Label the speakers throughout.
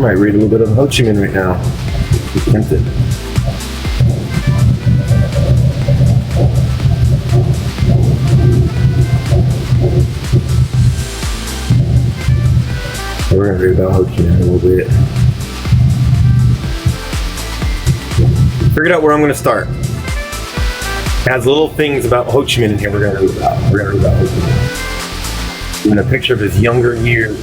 Speaker 1: might read a little bit of Ho Chi Minh right now. I'm tempted. We're going to read about Ho Chi Minh a little bit. Figured out where I'm going to start. It has little things about Ho Chi Minh in here we're going to read about. We're going to read about Ho Chi Minh. Even a picture of his younger years.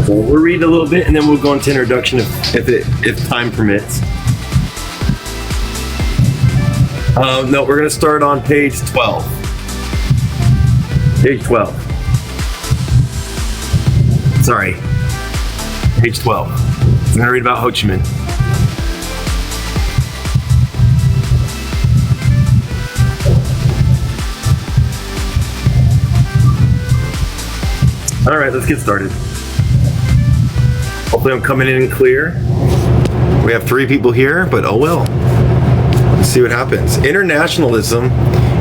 Speaker 1: So we'll read a little bit and then we'll go into introduction if time permits. No, we're going to start on page 12. Page 12. Sorry. Page 12. I'm going to read about Ho Chi Minh. All right, let's get started. Hopefully I'm coming in clear. We have 3 people here, but oh well. Let's see what happens. Internationalism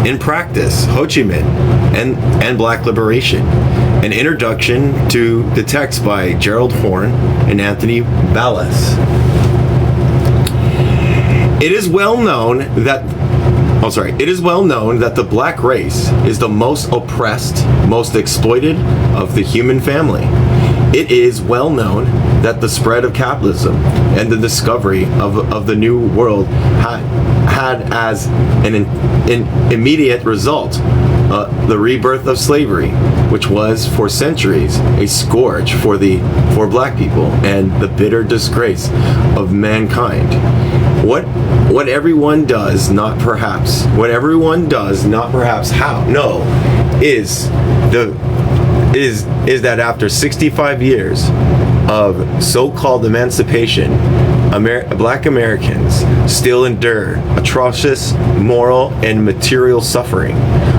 Speaker 1: in Practice, Ho Chi Minh and Black Liberation. An introduction to the text by Gerald Horne and Anthony Ballas. It is well known that the black race is the most oppressed, most exploited of the human family. It is well known that the spread of capitalism and the discovery of the new world had as an immediate result the rebirth of slavery, which was for centuries a scourge for black people and the bitter disgrace of mankind. What everyone does not perhaps know is that after 65 years of so-called emancipation, black Americans still endure atrocious moral and material suffering,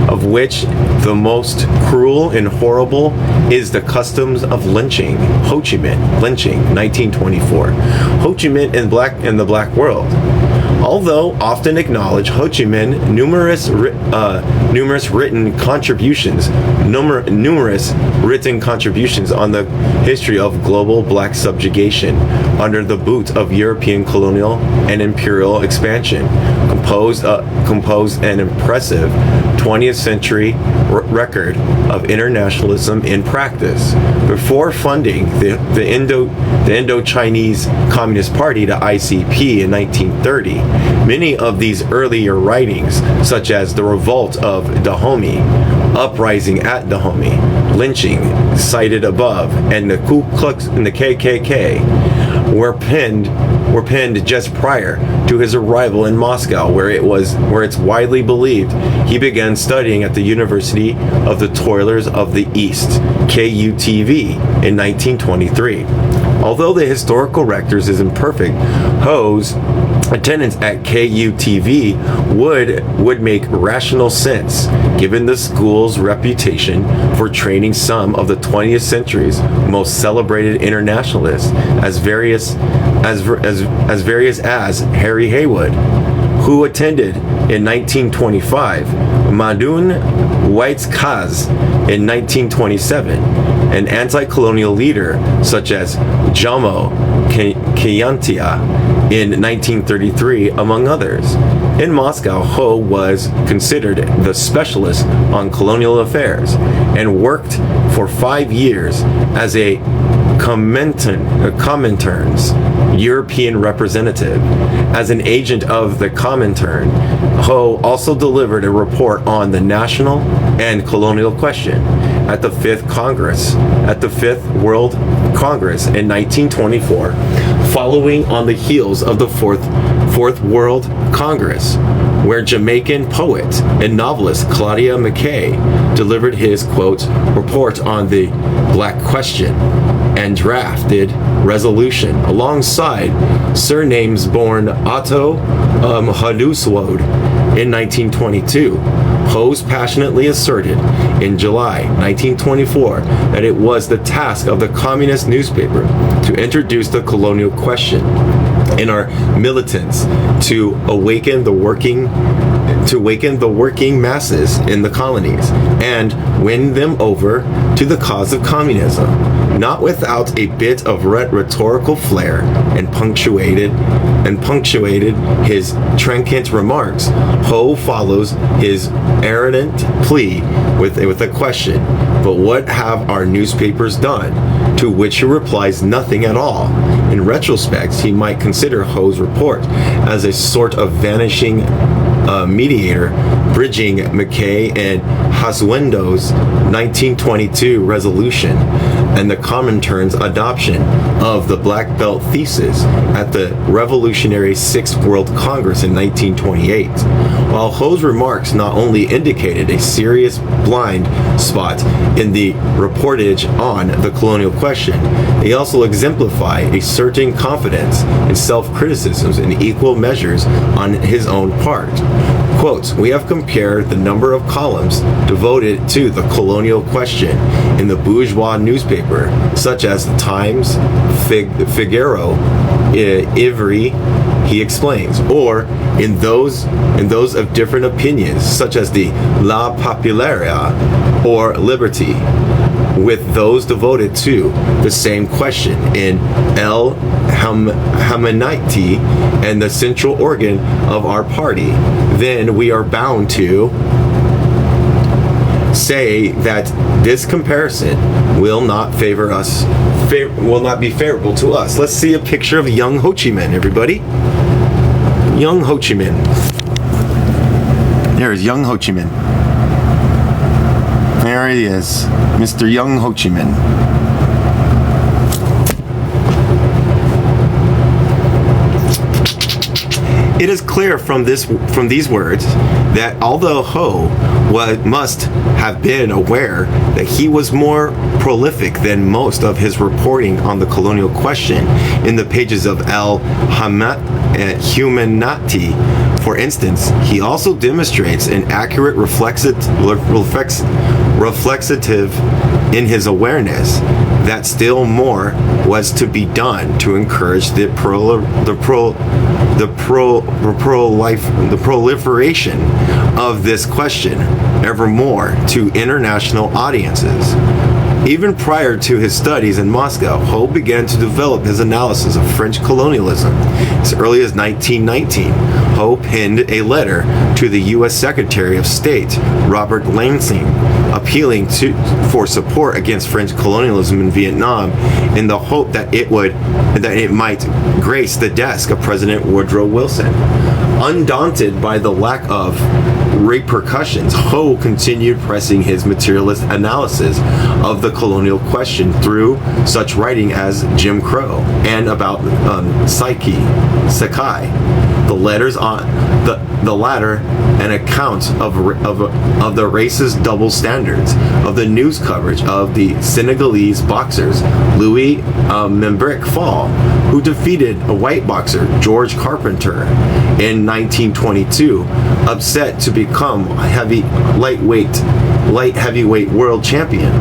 Speaker 1: of which the most cruel and horrible is the customs of lynching. Ho Chi Minh, lynching, 1924. Ho Chi Minh in the black world. Although often acknowledged, Ho Chi Minh numerous written contributions on the history of global black subjugation under the boot of European colonial and imperial expansion, composed an impressive 20th century record of internationalism in practice. Before funding the Indo-Chinese Communist Party, the ICP, in 1930, many of these earlier writings, such as The Revolt of Dahomey, Uprising at Dahomey, Lynching, cited above, and the Ku Klux and the KKK, were penned just prior to his arrival in Moscow, where it's widely believed he began studying at the University of the Toilers of the East, KUTV, in 1923. Although the historical record is imperfect, Ho's attendance at KUTV would make rational sense, given the school's reputation for training some of the 20th century's most celebrated internationalists, as various as Harry Haywood, who attended in 1925, Madun White's-Kaz in 1927, an anti-colonial leader such as Jomo Kenyatta in 1933, among others. In Moscow, Ho was considered the specialist on colonial affairs and worked for 5 years as a Comintern's European representative. As an agent of the Comintern, Ho also delivered a report on the national and colonial question at the Fifth World Congress in 1924, following on the heels of the Fourth World Congress, where Jamaican poet and novelist Claudia McKay delivered his, quote, report on the Black Question and drafted resolution alongside surnames born Otto Haduswode in 1922. Hose passionately asserted in July 1924 that it was the task of the communist newspaper to introduce the colonial question in our militants to awaken the working the working masses in the colonies and win them over to the cause of communism. Not without a bit of rhetorical flair, and punctuated his trenchant remarks, Ho follows his erudite plea with a question. But what have our newspapers done? To which he replies nothing at all. In retrospect, he might consider Ho's report as a sort of vanishing mediator, bridging McKay and Hasuendo's 1922 resolution and the Comintern's adoption of the Black Belt thesis at the Revolutionary Sixth World Congress in 1928. While Ho's remarks not only indicated a serious blind spot in the reportage on the colonial question, they also exemplify a certain confidence in self-criticisms in equal measures on his own part. Quote, we have compared the number of columns devoted to the colonial question in the bourgeois newspaper, such as the Times, Figaro, Ivry, he explains, or in those of different opinions, such as the La Popularia or Liberty, with those devoted to the same question in El Humanity and the central organ of our party. Then we are bound to say that this comparison will not be favorable to us. Let's see a picture of young Ho Chi Minh, everybody. Young Ho Chi Minh. There's young Ho Chi Minh. There he is, Mr. Young Ho Chi Minh. It is clear from these words that although Ho must have been aware that he was more prolific than most of his reporting on the colonial question in the pages of El Humanity, for instance, he also demonstrates an accurate reflexive in his awareness that still more was to be done to encourage the proliferation of this question evermore to international audiences. Even prior to his studies in Moscow, Ho began to develop his analysis of French colonialism. As early as 1919, Ho penned a letter to the U.S. Secretary of State, Robert Lansing, appealing for support against French colonialism in Vietnam in the hope that it might grace the desk of President Woodrow Wilson. Undaunted by the lack of repercussions, Ho continued pressing his materialist analysis of the colonial question through such writing as Jim Crow and about Sakai. The latter an account of the racist double standards of the news coverage of the Senegalese boxers Louis Membrick Fall, who defeated a white boxer, George Carpenter, in 1922, upset to become light heavyweight world champion,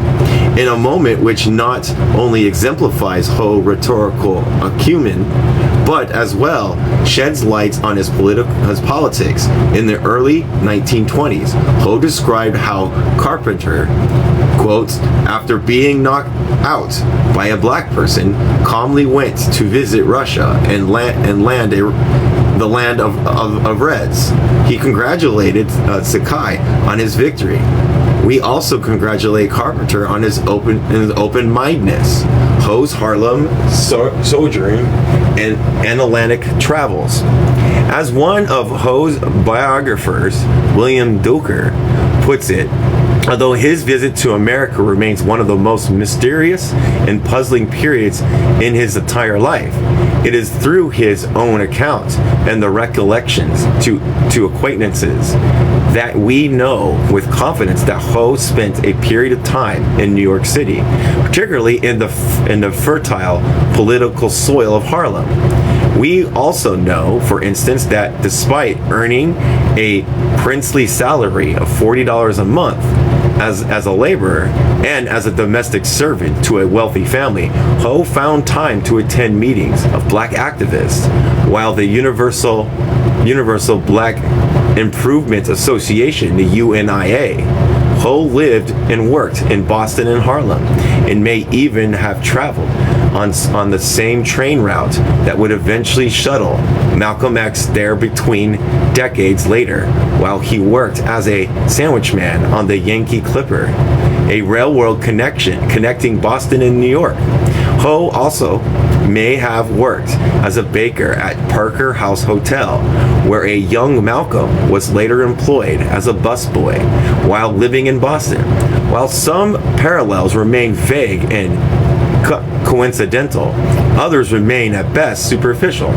Speaker 1: in a moment which not only exemplifies Ho's rhetorical acumen, but as well sheds light on his politics. In the early 1920s, Ho described how Carpenter, quote, after being knocked out by a black person, calmly went to visit Russia and the land of Reds. He congratulated Sakai on his victory. We also congratulate Carpenter on his open-mindedness, Ho's Harlem sojourn, and Atlantic travels. As one of Ho's biographers, William Doker, puts it, although his visit to America remains one of the most mysterious and puzzling periods in his entire life, it is through his own account and the recollections to acquaintances that we know with confidence that Ho spent a period of time in New York City, particularly in the fertile political soil of Harlem. We also know, for instance, that despite earning a princely salary of $40 a month as a laborer and as a domestic servant to a wealthy family, Ho found time to attend meetings of black activists, while the universal black Improvement Association, the UNIA. Ho lived and worked in Boston and Harlem, and may even have traveled on the same train route that would eventually shuttle Malcolm X there between decades later, while he worked as a sandwich man on the Yankee Clipper, a railroad connecting Boston and New York. Ho also may have worked as a baker at Parker House Hotel, where a young Malcolm was later employed as a busboy while living in Boston. While some parallels remain vague and coincidental, others remain at best superficial.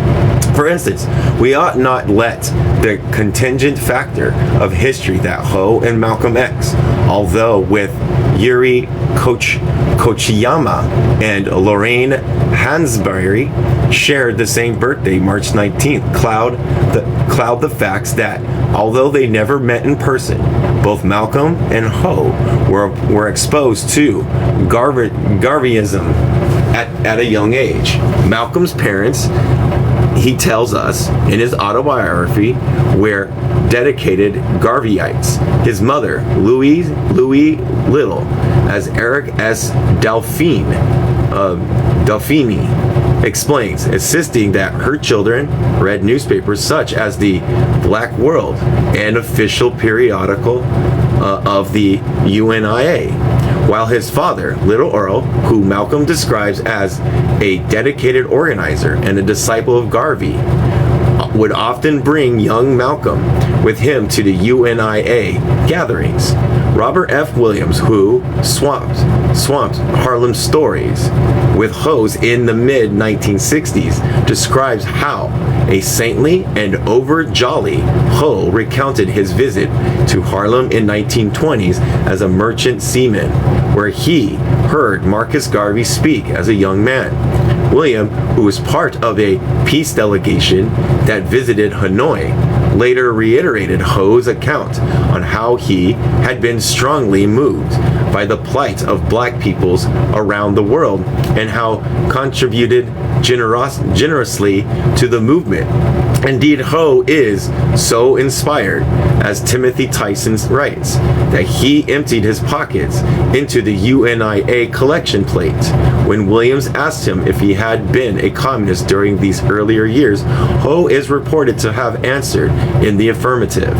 Speaker 1: For instance, we ought not let the contingent factor of history that Ho and Malcolm X, although with Yuri Kochiyama and Lorraine Hansberry shared the same birthday, March 19th, cloud the facts that, although they never met in person, both Malcolm and Ho were exposed to Garveyism at a young age. Malcolm's parents, he tells us in his autobiography, were dedicated Garveyites. His mother, Louise Little, as Eric S. Delphini explains, insisting that her children read newspapers such as the Black World, an official periodical of the UNIA, while his father, Little Earl, who Malcolm describes as a dedicated organizer and a disciple of Garvey, would often bring young Malcolm with him to the UNIA gatherings. Robert F. Williams, who swamped Harlem stories with Ho's in the mid-1960s, describes how a saintly and over-jolly Ho recounted his visit to Harlem in 1920s as a merchant seaman, where he heard Marcus Garvey speak as a young man. William, who was part of a peace delegation that visited Hanoi, later reiterated Ho's account on how he had been strongly moved by the plight of black peoples around the world and how contributed generously to the movement. Indeed, Ho is so inspired, as Timothy Tyson writes, that he emptied his pockets into the UNIA collection plate. When Williams asked him if he had been a communist during these earlier years, Ho is reported to have answered in the affirmative.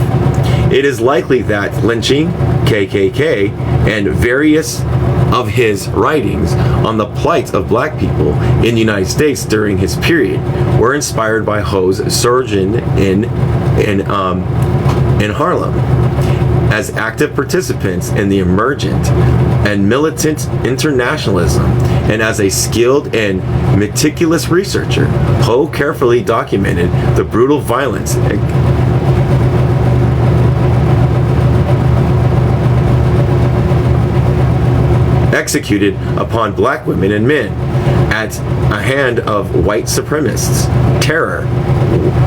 Speaker 1: It is likely that lynching, KKK, and various of his writings on the plight of black people in the United States during his period were inspired by Ho's sojourn in Harlem. As active participants in the emergent and militant internationalism, and as a skilled and meticulous researcher, Ho carefully documented the brutal violence executed upon black women and men at a hand of white supremacists. Terror,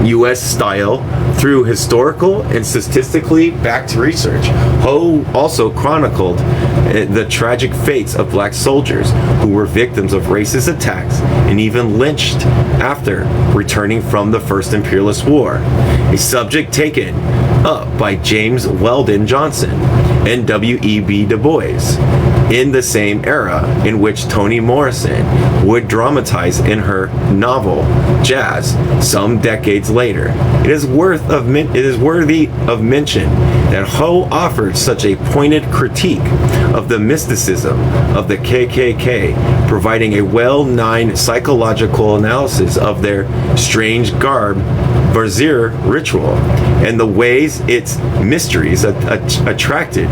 Speaker 1: U.S. style, through historical and statistically backed research. Ho also chronicled the tragic fates of black soldiers who were victims of racist attacks and even lynched after returning from the First Imperialist War, a subject taken up by James Weldon Johnson and W.E.B. Du Bois in the same era in which Toni Morrison would dramatize in her novel Jazz some decades later. It is worthy of mention that Ho offered such a pointed critique of the mysticism of the KKK, providing a well-known psychological analysis of their strange garb Brazier ritual and the ways its mysteries attracted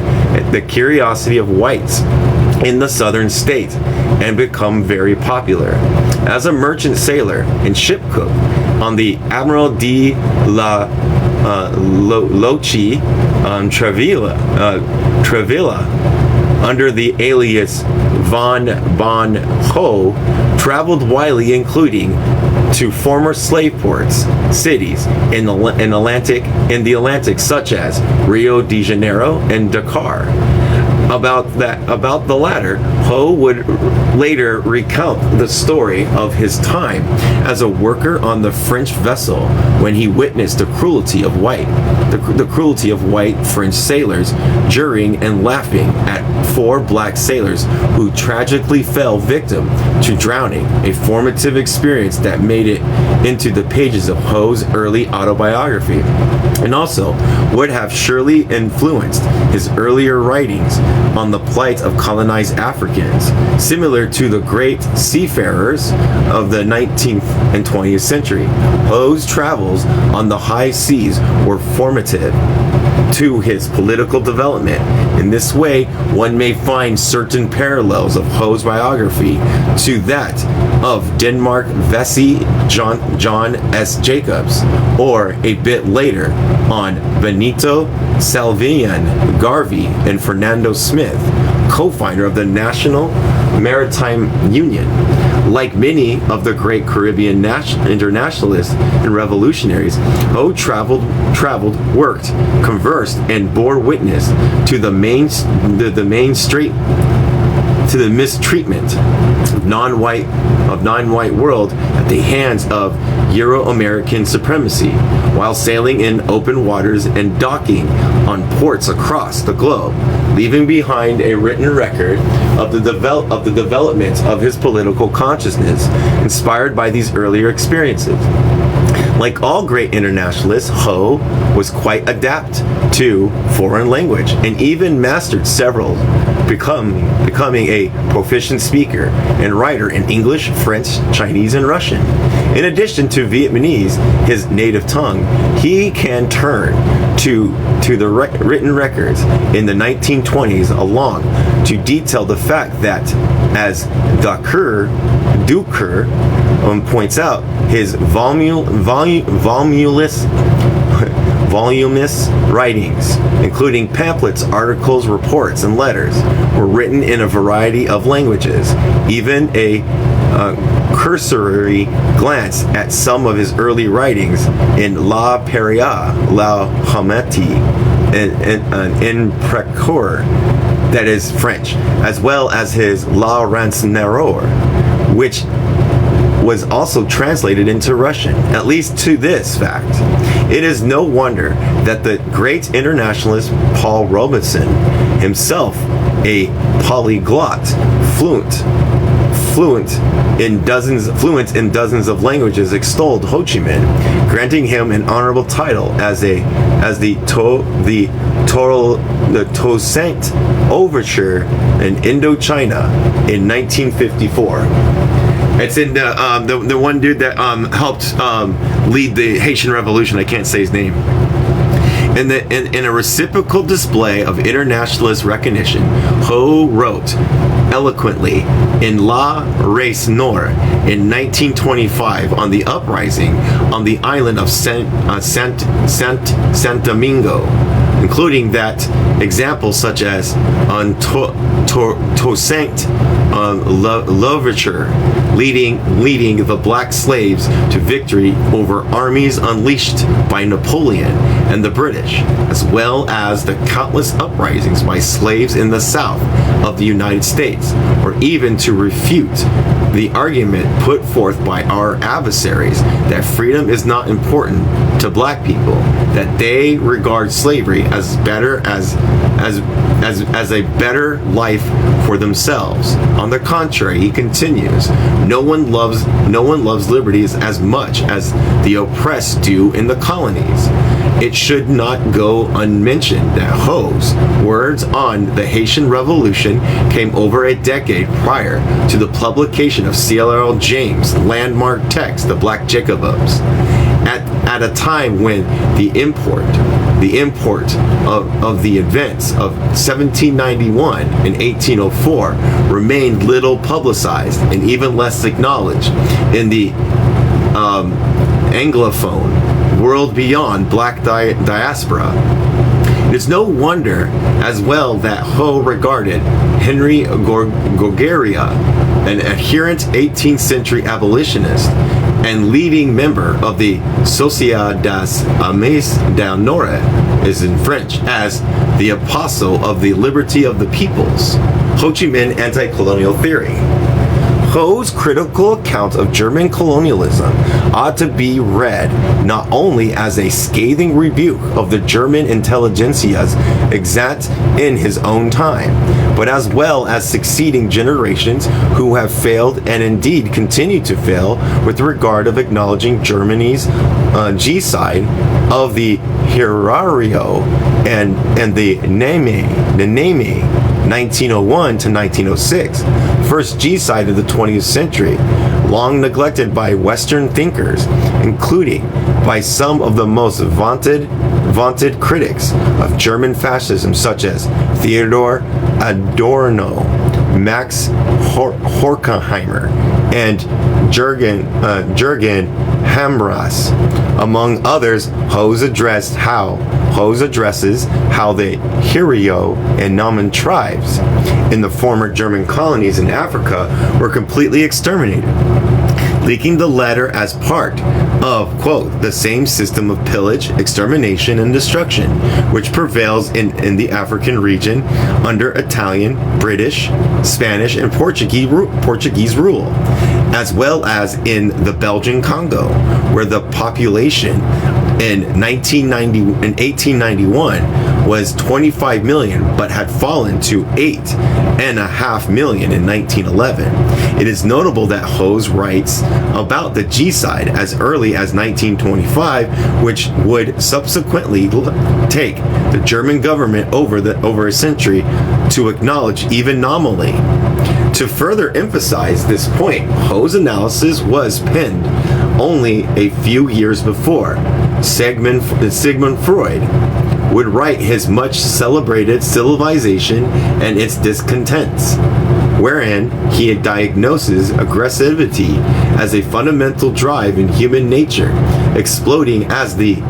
Speaker 1: the curiosity of whites in the southern states and become very popular. As a merchant sailor and ship cook on the Admiral de la Loche Travilla, under the alias Von Bon Ho, traveled widely, including to former slave ports, cities in the Atlantic, such as Rio de Janeiro and Dakar. About the latter, Ho would later recount the story of his time as a worker on the French vessel when he witnessed the cruelty of white French sailors, jeering and laughing at 4 black sailors who tragically fell victim to drowning, a formative experience that made it into the pages of Ho's early autobiography, and also would have surely influenced his earlier writings on the plight of colonized Africans, similar to the great seafarers of the 19th and 20th century. Ho's travels on the high seas were formative to his political development. In this way, one may find certain parallels of Ho's biography to that of Denmark Vesey John S. Jacobs, or a bit later on Benito Salvian Garvey and Fernando Smith, co-founder of the National Maritime Union. Like many of the great Caribbean internationalists and revolutionaries, Ho traveled, worked, conversed, and bore witness to the mistreatment of non-white world at the hands of Euro-American supremacy, while sailing in open waters and docking on ports across the globe, leaving behind a written record of the development of his political consciousness, inspired by these earlier experiences. Like all great internationalists, Ho was quite adept to foreign language and even mastered several, becoming a proficient speaker and writer in English, French, Chinese, and Russian. In addition to Vietnamese, his native tongue, he can turn to the written records in the 1920s along to detail the fact that, as Duker points out, his voluminous writings, including pamphlets, articles, reports, and letters, were written in a variety of languages. Even a cursory glance at some of his early writings in La Paria, La Hamati, and in Precor, that is French, as well as his La Ransonnerour, which was also translated into Russian, at least to this fact. It is no wonder that the great internationalist Paul Robeson, himself a polyglot, fluent in dozens of languages, extolled Ho Chi Minh, granting him an honorable title as the Toussaint Overture in Indochina in 1954. It's in the one dude that helped lead the Haitian Revolution. I can't say his name. In a reciprocal display of internationalist recognition, Ho wrote eloquently in La Race Nord in 1925 on the uprising on the island of Saint Domingo, including that examples such as on Toussaint Louverture leading the black slaves to victory over armies unleashed by Napoleon and the British, as well as the countless uprisings by slaves in the South of the United States, or even to refute the argument put forth by our adversaries that freedom is not important to black people, that they regard slavery as better as a better life for themselves. On the contrary, he continues, no one loves liberty as much as the oppressed do in the colonies. It should not go unmentioned that Ho's words on the Haitian Revolution came over a decade prior to the publication of C.L.R. James' landmark text, The Black Jacobins, at a time when the import of the events of 1791 and 1804 remained little publicized and even less acknowledged in the Anglophone world beyond black diaspora. It's no wonder as well that Ho regarded Henry Goguryeo, an adherent 18th century abolitionist and leading member of the Société des Amis du Nord, is in French, as the apostle of the liberty of the peoples. Ho Chi Minh anti-colonial theory. Ho's critical account of German colonialism ought to be read not only as a scathing rebuke of the German intelligentsia's exact in his own time, but as well as succeeding generations who have failed and indeed continue to fail with regard of acknowledging Germany's G-side of the Hirario and the Neme 1901 to 1906, first G-side of the 20th century, long neglected by Western thinkers, including by some of the most vaunted critics of German fascism, such as Theodor Adorno, Max Horkheimer, and Jürgen Habermas. Among others, Ho's addresses how the Hirio and Naman tribes in the former German colonies in Africa were completely exterminated, leaking the latter as part of, quote, the same system of pillage, extermination, and destruction which prevails in the African region under Italian, British, Spanish, and Portuguese rule, as well as in the Belgian Congo, where the population in 1891 was 25 million, but had fallen to 8.5 million in 1911. It is notable that Ho's writes about the G-side as early as 1925, which would subsequently take the German government over a century to acknowledge even nominally. To further emphasize this point, Ho's analysis was penned only a few years before Sigmund Freud would write his much celebrated Civilization and Its Discontents, wherein he diagnoses aggressivity as a fundamental drive in human nature, exploding as the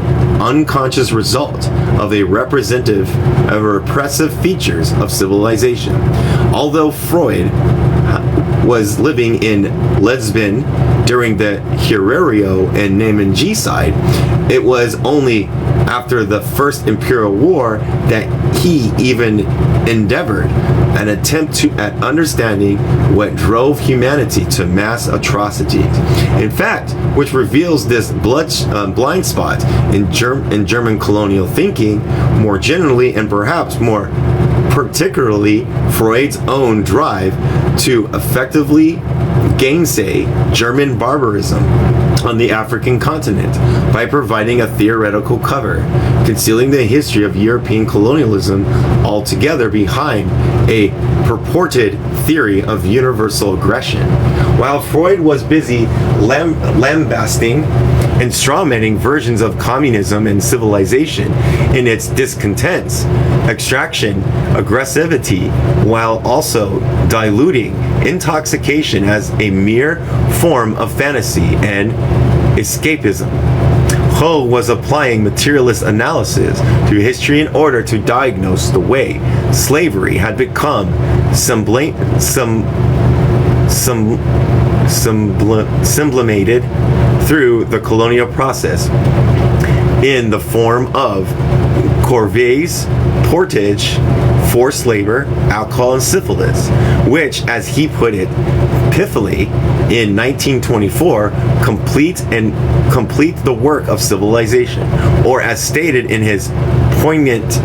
Speaker 1: unconscious result of repressive features of civilization. Although Freud was living in Lisbon during the Hirario and Naaman G-side, it was only after the First Imperial War that he even endeavored an attempt at understanding what drove humanity to mass atrocities. In fact, which reveals this blind spot in German colonial thinking more generally, and perhaps more particularly Freud's own drive to effectively gainsay German barbarism on the African continent by providing a theoretical cover, concealing the history of European colonialism altogether behind a purported theory of universal aggression. While Freud was busy lambasting and strawmanning versions of communism and civilization in its discontents, extraction, aggressivity, while also diluting intoxication as a mere form of fantasy and escapism, Ho was applying materialist analysis to history in order to diagnose the way slavery had become sublimated through the colonial process in the form of corvées, portage, forced labor, alcohol, and syphilis, which, as he put it pithily in 1924, complete the work of civilization, or as stated in his poignant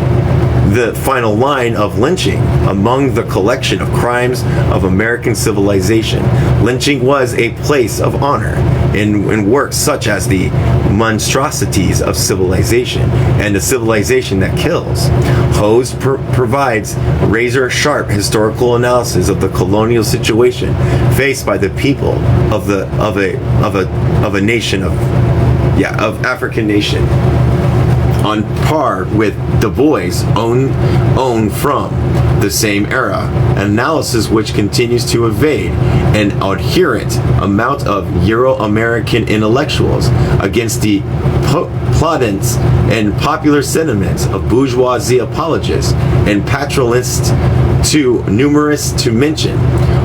Speaker 1: The Final Line of lynching among the collection of crimes of American civilization. Lynching was a place of honor in works such as the monstrosities of civilization and the civilization that kills. Hose provides razor-sharp historical analysis of the colonial situation faced by the people of a nation of African nation. on par with Du Bois' own from the same era, an analysis which continues to evade an adherent amount of Euro-American intellectuals against the plaudits and popular sentiments of bourgeoisie apologists and pastoralists, too numerous to mention.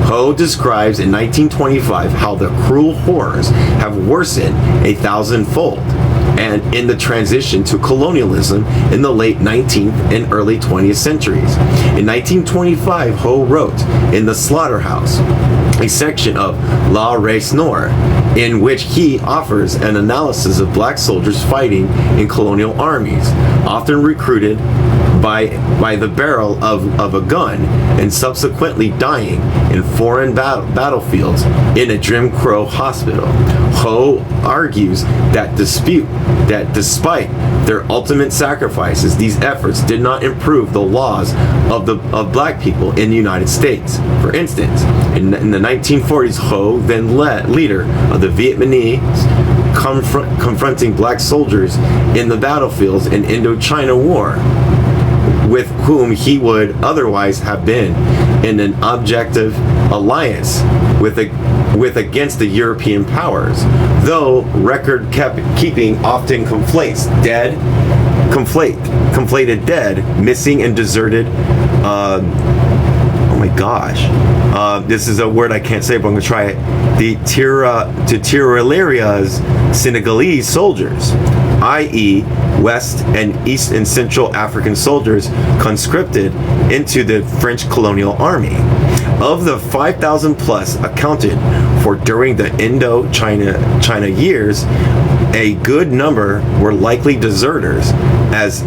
Speaker 1: Ho describes in 1925 how the cruel horrors have worsened 1,000-fold, and in the transition to colonialism in the late 19th and early 20th centuries. In 1925, Ho wrote in The Slaughterhouse, a section of La Race Noire, in which he offers an analysis of black soldiers fighting in colonial armies, often recruited by the barrel of a gun and subsequently dying in foreign battlefields in a Jim Crow hospital. Ho argues that despite their ultimate sacrifices, these efforts did not improve the laws of black people in the United States. For instance, in the 1940s, Ho, then leader of the Vietnamese, confronting black soldiers in the battlefields in Indochina War, with whom he would otherwise have been in an objective alliance with against the European powers, though record keeping often conflated dead, missing, and deserted. Oh my gosh, this is a word I can't say, but I'm gonna try it. The Tirailleria's Senegalese soldiers, i.e. West and East and Central African soldiers conscripted into the French colonial army. Of the 5,000 plus accounted for during the Indo-China years, a good number were likely deserters, as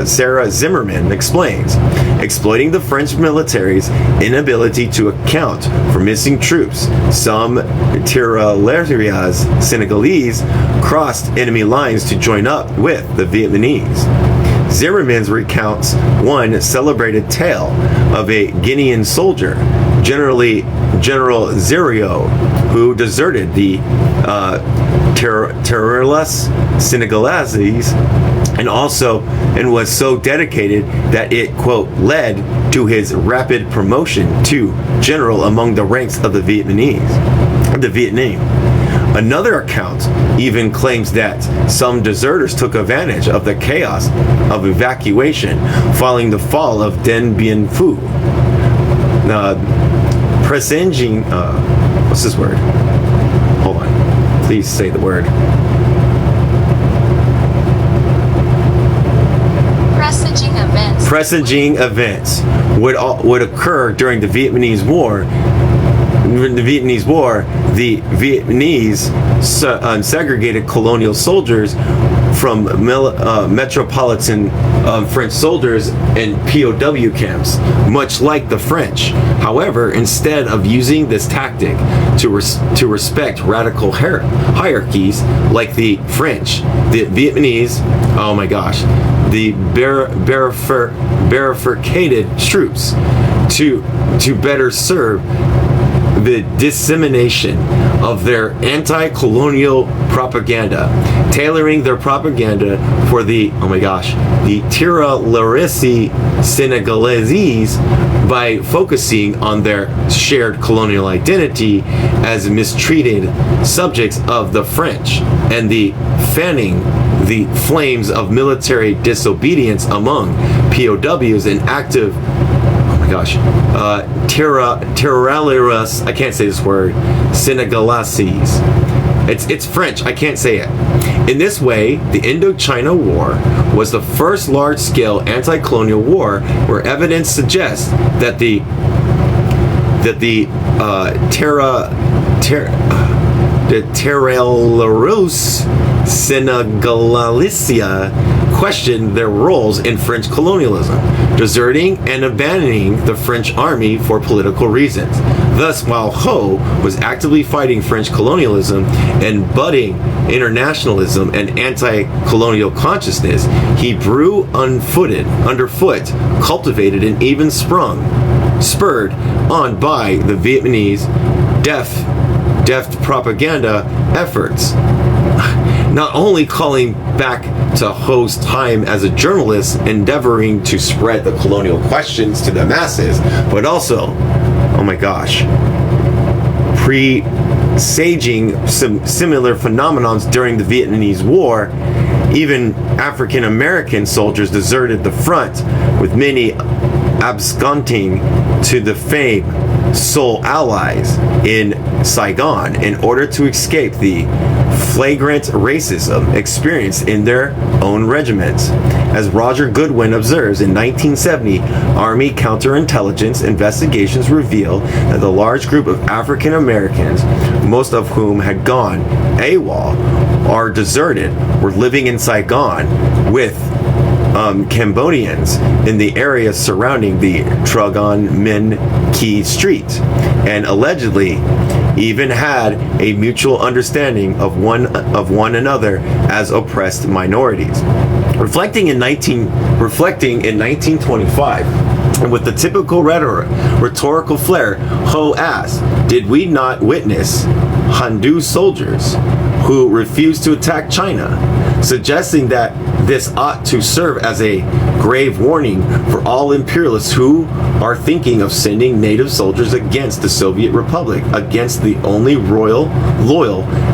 Speaker 1: Sarah Zimmerman explains, exploiting the French military's inability to account for missing troops. Some Tiraillerias Senegalese crossed enemy lines to join up with the Vietnamese. Zimmerman recounts one celebrated tale of a Guinean soldier, General Zerio, who deserted the Tiraillerias Senegaleses and was so dedicated that it, quote, led to his rapid promotion to general among the ranks of the Vietnam. Another account even claims that some deserters took advantage of the chaos of evacuation following the fall of Dien Bien Phu, presaging, what's this word? Hold on, please say the word. Presaging events would occur during the Vietnamese War. The Vietnamese segregated colonial soldiers from metropolitan French soldiers in POW camps, much like the French. However, instead of using this tactic to respect radical hierarchies like the French, the Vietnamese, oh my gosh, the bifurcated troops to better serve the dissemination of their anti-colonial propaganda, tailoring their propaganda for the Tiraillerias Senegaleses by focusing on their shared colonial identity as mistreated subjects of the French and the fanning the flames of military disobedience among POWs and active Tiraillerias, I can't say this word, Senegaleses. It's French, I can't say it. In this way, the Indochina War was the first large-scale anti-colonial war where evidence suggests that the Tiraillerias Senegalesia questioned their roles in French colonialism, deserting and abandoning the French army for political reasons. Thus, while Ho was actively fighting French colonialism and budding internationalism and anti-colonial consciousness, he grew underfoot, cultivated, and even spurred on by the Vietnamese deft propaganda efforts. not only calling back to Ho's time as a journalist endeavoring to spread the colonial questions to the masses, but also, oh my gosh, presaging some similar phenomenons during the Vietnamese War. Even African American soldiers deserted the front, with many absconding to the famed Sole Allies in Saigon in order to escape the flagrant racism experienced in their own regiments. As Roger Goodwin observes, in 1970, Army counterintelligence investigations revealed that the large group of African Americans, most of whom had gone AWOL or deserted, were living in Saigon with Cambodians in the area surrounding the Truong Minh Key Street, and allegedly even had a mutual understanding of one another as oppressed minorities. Reflecting in 1925, and with the typical rhetorical flair, Ho asked, "Did we not witness Handu soldiers who refused to attack China?" suggesting that this ought to serve as a grave warning for all imperialists who are thinking of sending native soldiers against the Soviet Republic, against the only loyal,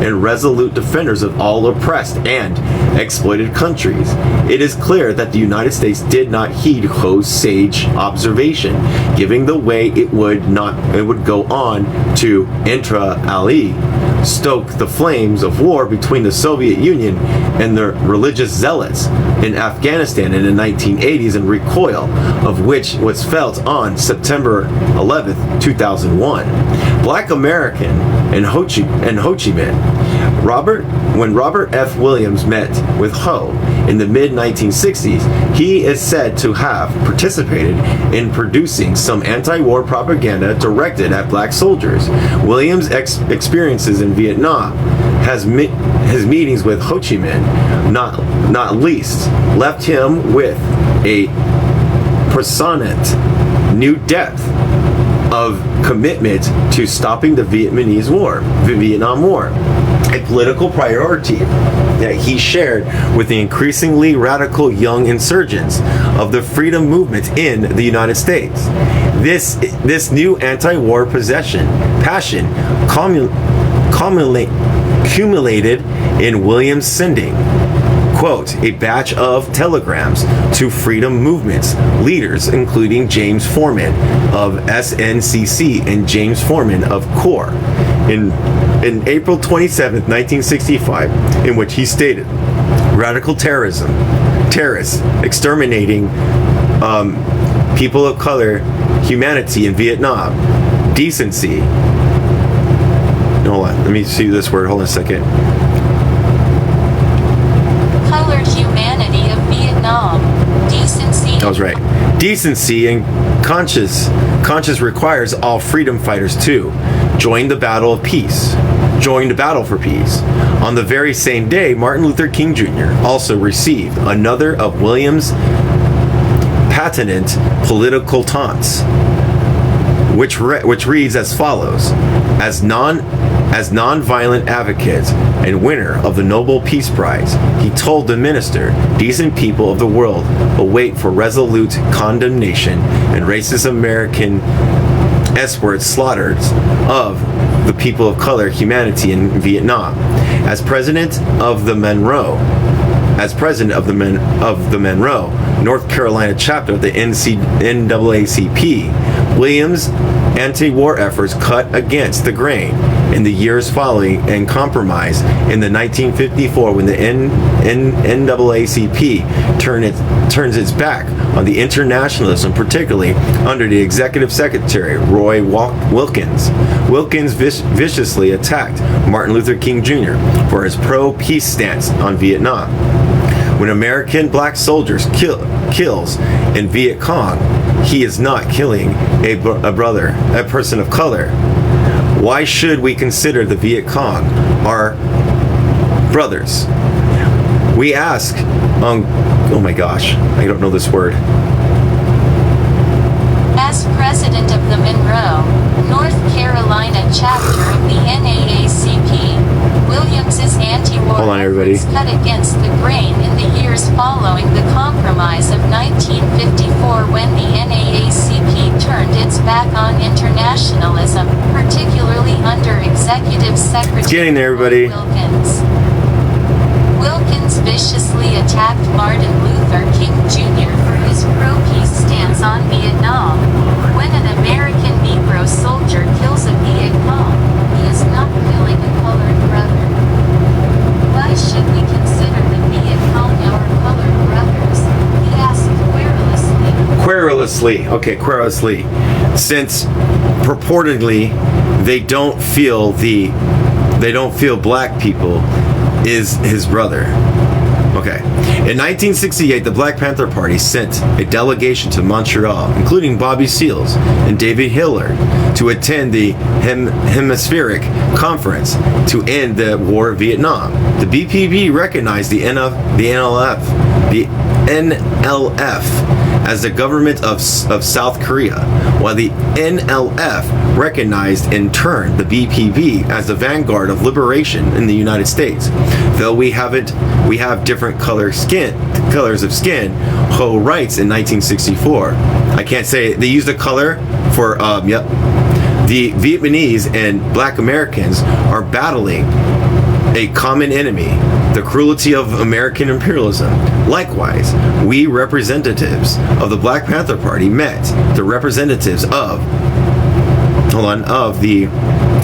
Speaker 1: and resolute defenders of all oppressed and exploited countries. It is clear that the United States did not heed Ho's sage observation, giving the way it would go on to, inter alia, stoke the flames of war between the Soviet Union and the religious zealots in Afghanistan in the 1980s, and recoil of which was felt on September 11th, 2001. Black American and Ho Chi Minh. When Robert F. Williams met with Ho in the mid-1960s, he is said to have participated in producing some anti-war propaganda directed at black soldiers. Williams' experiences in Vietnam, his meetings with Ho Chi Minh, not least, left him with a persistent new depth of commitment to stopping the Vietnam War, a political priority that he shared with the increasingly radical young insurgents of the freedom movement in the United States. This new anti-war passion accumulated in Williams sending, quote, a batch of telegrams to freedom movements leaders, including James Forman of SNCC and James Forman of CORE, in April 27, 1965, in which he stated, radical terrorists exterminating people of color, humanity in Vietnam, decency. Hold on, let me see this word. Hold on a second.
Speaker 2: Colored humanity of Vietnam, decency.
Speaker 1: I was right. Decency and conscience requires all freedom fighters to join the battle of peace. Join the battle for peace. On the very same day, Martin Luther King Jr. also received another of Williams' patented political taunts, which reads as follows: as non-violent advocate and winner of the Nobel Peace Prize, he told the minister, decent people of the world await for resolute condemnation and racist American escort slaughters of the people of color, humanity in Vietnam. As president of the Monroe, North Carolina chapter of the NAACP, Williams' anti-war efforts cut against the grain in the years following and compromised in the 1954 when the NAACP turns its back on the internationalism, particularly under the executive secretary Roy Wilkins. Wilkins viciously attacked Martin Luther King Jr. for his pro-peace stance on Vietnam. When American black soldiers kills in Viet Cong, he is not killing a person of color. Why should we consider the Viet Cong our brothers? We ask, oh my gosh, I don't know this word.
Speaker 2: As president of the Monroe, North Carolina chapter of the NAACP, William France's anti-war
Speaker 1: Hold on, everybody.
Speaker 2: efforts cut against the grain in the years following the Compromise of 1954 when the NAACP turned its back on internationalism, particularly under Executive Secretary
Speaker 1: getting there, everybody.
Speaker 2: Wilkins. Wilkins viciously attacked Martin Luther King Jr. for his pro-peace stance on Vietnam. When an American Negro soldier kills a Viet Cong, he is not killing a colored brother. Why should we consider the Viet Cong our colored brothers? He asked querulously.
Speaker 1: Querulously. Since purportedly they don't feel black people is his brother. Okay. In 1968, the Black Panther Party sent a delegation to Montreal, including Bobby Seals and David Hillard, to attend the Hemispheric Conference to end the War of Vietnam. The BPP recognized the NLF as the government of South Korea, while the NLF recognized in turn the BPP as the vanguard of liberation in the United States. Though we have different colors of skin, Ho writes in 1964. I can't say they use the color for the Vietnamese and Black Americans are battling a common enemy, the cruelty of American imperialism. Likewise, we representatives of the Black Panther Party met the representatives of the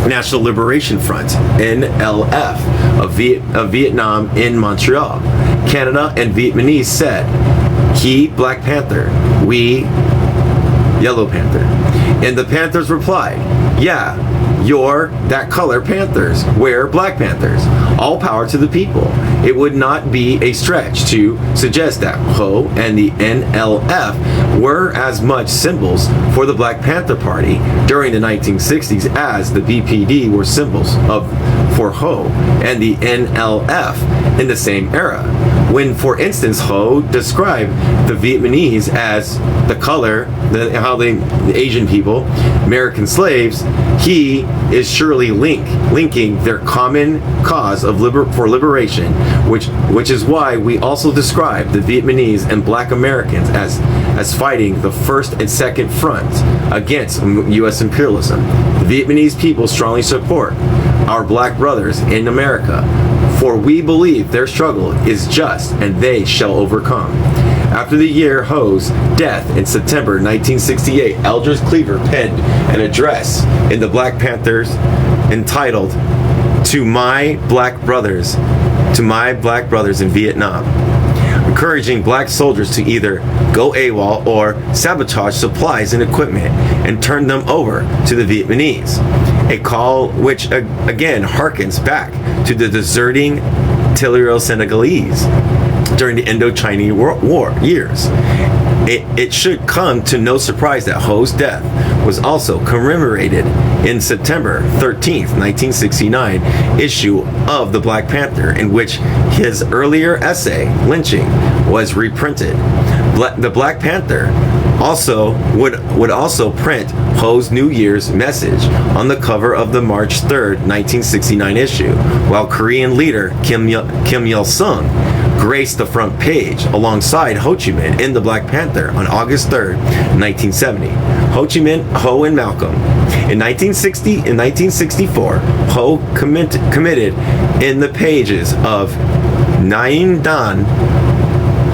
Speaker 1: National Liberation Front, NLF, of Vietnam in Montreal. Canada and Vietnamese said, he Black Panther, we Yellow Panther. And the Panthers replied, yeah, you're that color Panthers, we're Black Panthers. All power to the people. It would not be a stretch to suggest that Ho and the NLF were as much symbols for the Black Panther Party during the 1960s as the BPD were symbols for Ho and the NLF in the same era. When, for instance, Ho described the Vietnamese as the color, the Asian people, American slaves, he is surely linking their common cause for liberation, which is why we also describe the Vietnamese and Black Americans as fighting the first and second fronts against U.S. imperialism. The Vietnamese people strongly support our Black brothers in America, for we believe their struggle is just and they shall overcome. After the year Ho's death in September 1968, Eldridge Cleaver penned an address in the Black Panthers entitled To My Black Brothers in Vietnam, encouraging black soldiers to either go AWOL or sabotage supplies and equipment and turn them over to the Vietnamese. A call which again harkens back to the deserting Tillery-Senegalese during the Indo-Chinese War years. It should come to no surprise that Ho's death was also commemorated in September 13th, 1969 issue of the Black Panther, in which his earlier essay, Lynching, was reprinted. The Black Panther would also print Ho's New Year's message on the cover of the March 3rd, 1969 issue, while Korean leader Kim Il-sung graced the front page alongside Ho Chi Minh in the Black Panther on August 3rd, 1970. Ho Chi Minh, Ho, and Malcolm. In 1964, Ho committed in the pages of Nine Dan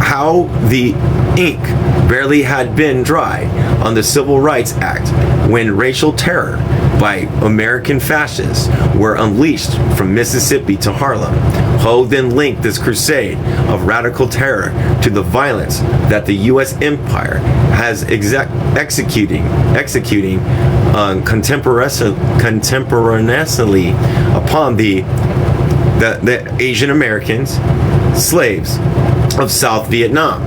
Speaker 1: how the ink barely had been dry on the Civil Rights Act when racial terror by American fascists were unleashed from Mississippi to Harlem. Ho then linked this crusade of radical terror to the violence that the U.S. empire has executing contemporaneously upon the Asian Americans, slaves of South Vietnam.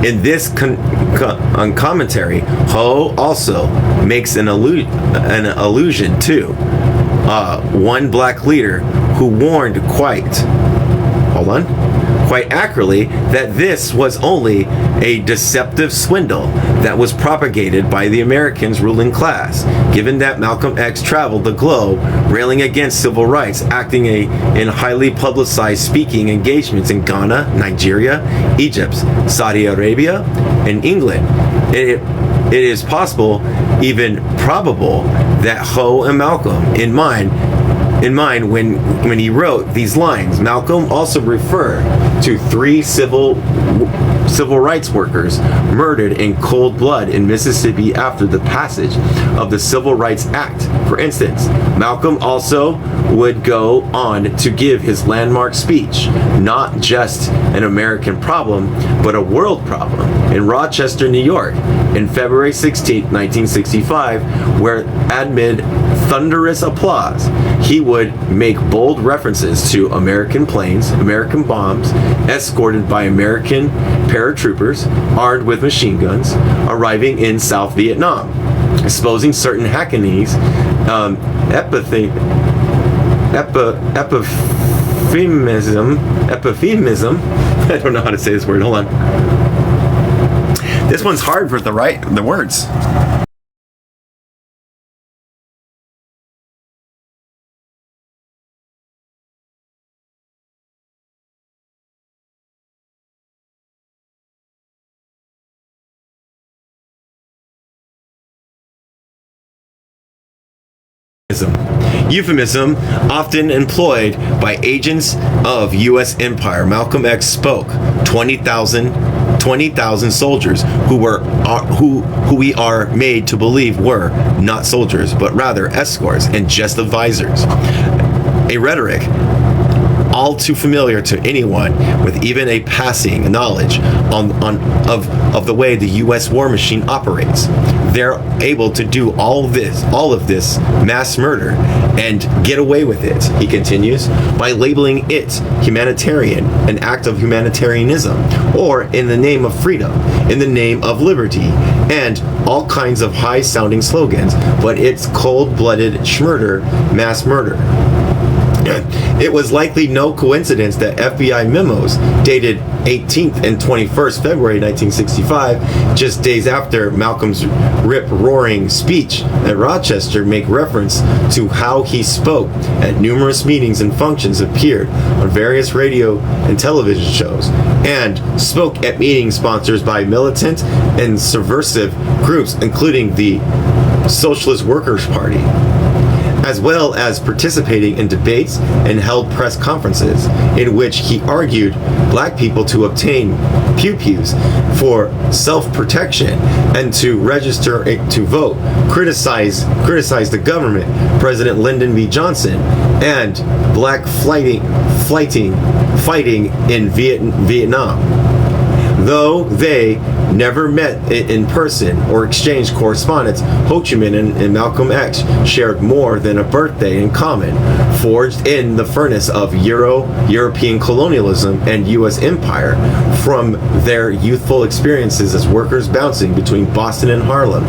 Speaker 1: In this commentary, Ho also makes an allusion to one black leader who warned quite accurately that this was only a deceptive swindle that was propagated by the Americans' ruling class, given that Malcolm X traveled the globe railing against civil rights, acting in highly publicized speaking engagements in Ghana, Nigeria, Egypt, Saudi Arabia, and England. It is possible, even probable, that Ho and Malcolm in mind when he wrote these lines. Malcolm also referred to 3 civil rights workers murdered in cold blood in Mississippi after the passage of the Civil Rights Act. For instance, Malcolm also would go on to give his landmark speech, not just an American problem, but a world problem, in Rochester, New York, in February 16, 1965, where amid thunderous applause, he would make bold references to American planes, American bombs, escorted by American paratroopers armed with machine guns, arriving in South Vietnam, exposing certain Hackney's epiphemism. I don't know how to say this word. Hold on. This one's hard for the words. Euphemism often employed by agents of U.S. empire. Malcolm X spoke 20,000 soldiers who we are made to believe were not soldiers, but rather escorts and just advisors. A rhetoric all too familiar to anyone with even a passing knowledge of the way the U.S. war machine operates. They're able to do all of this mass murder and get away with it, he continues, by labeling it humanitarian, an act of humanitarianism, or in the name of freedom, in the name of liberty, and all kinds of high-sounding slogans, but it's cold-blooded schmurder, mass murder. It was likely no coincidence that FBI memos dated 18th and 21st February 1965, just days after Malcolm's rip-roaring speech at Rochester, make reference to how he spoke at numerous meetings and functions, appeared on various radio and television shows, and spoke at meetings sponsored by militant and subversive groups, including the Socialist Workers' Party, as well as participating in debates and held press conferences in which he argued black people to obtain pew-pews for self-protection and to register to vote, criticize the government, President Lyndon B. Johnson, and black fighting in Vietnam. Though they never met in person or exchanged correspondence, Ho Chi Minh and Malcolm X shared more than a birthday in common, forged in the furnace of European colonialism and U.S. empire from their youthful experiences as workers bouncing between Boston and Harlem,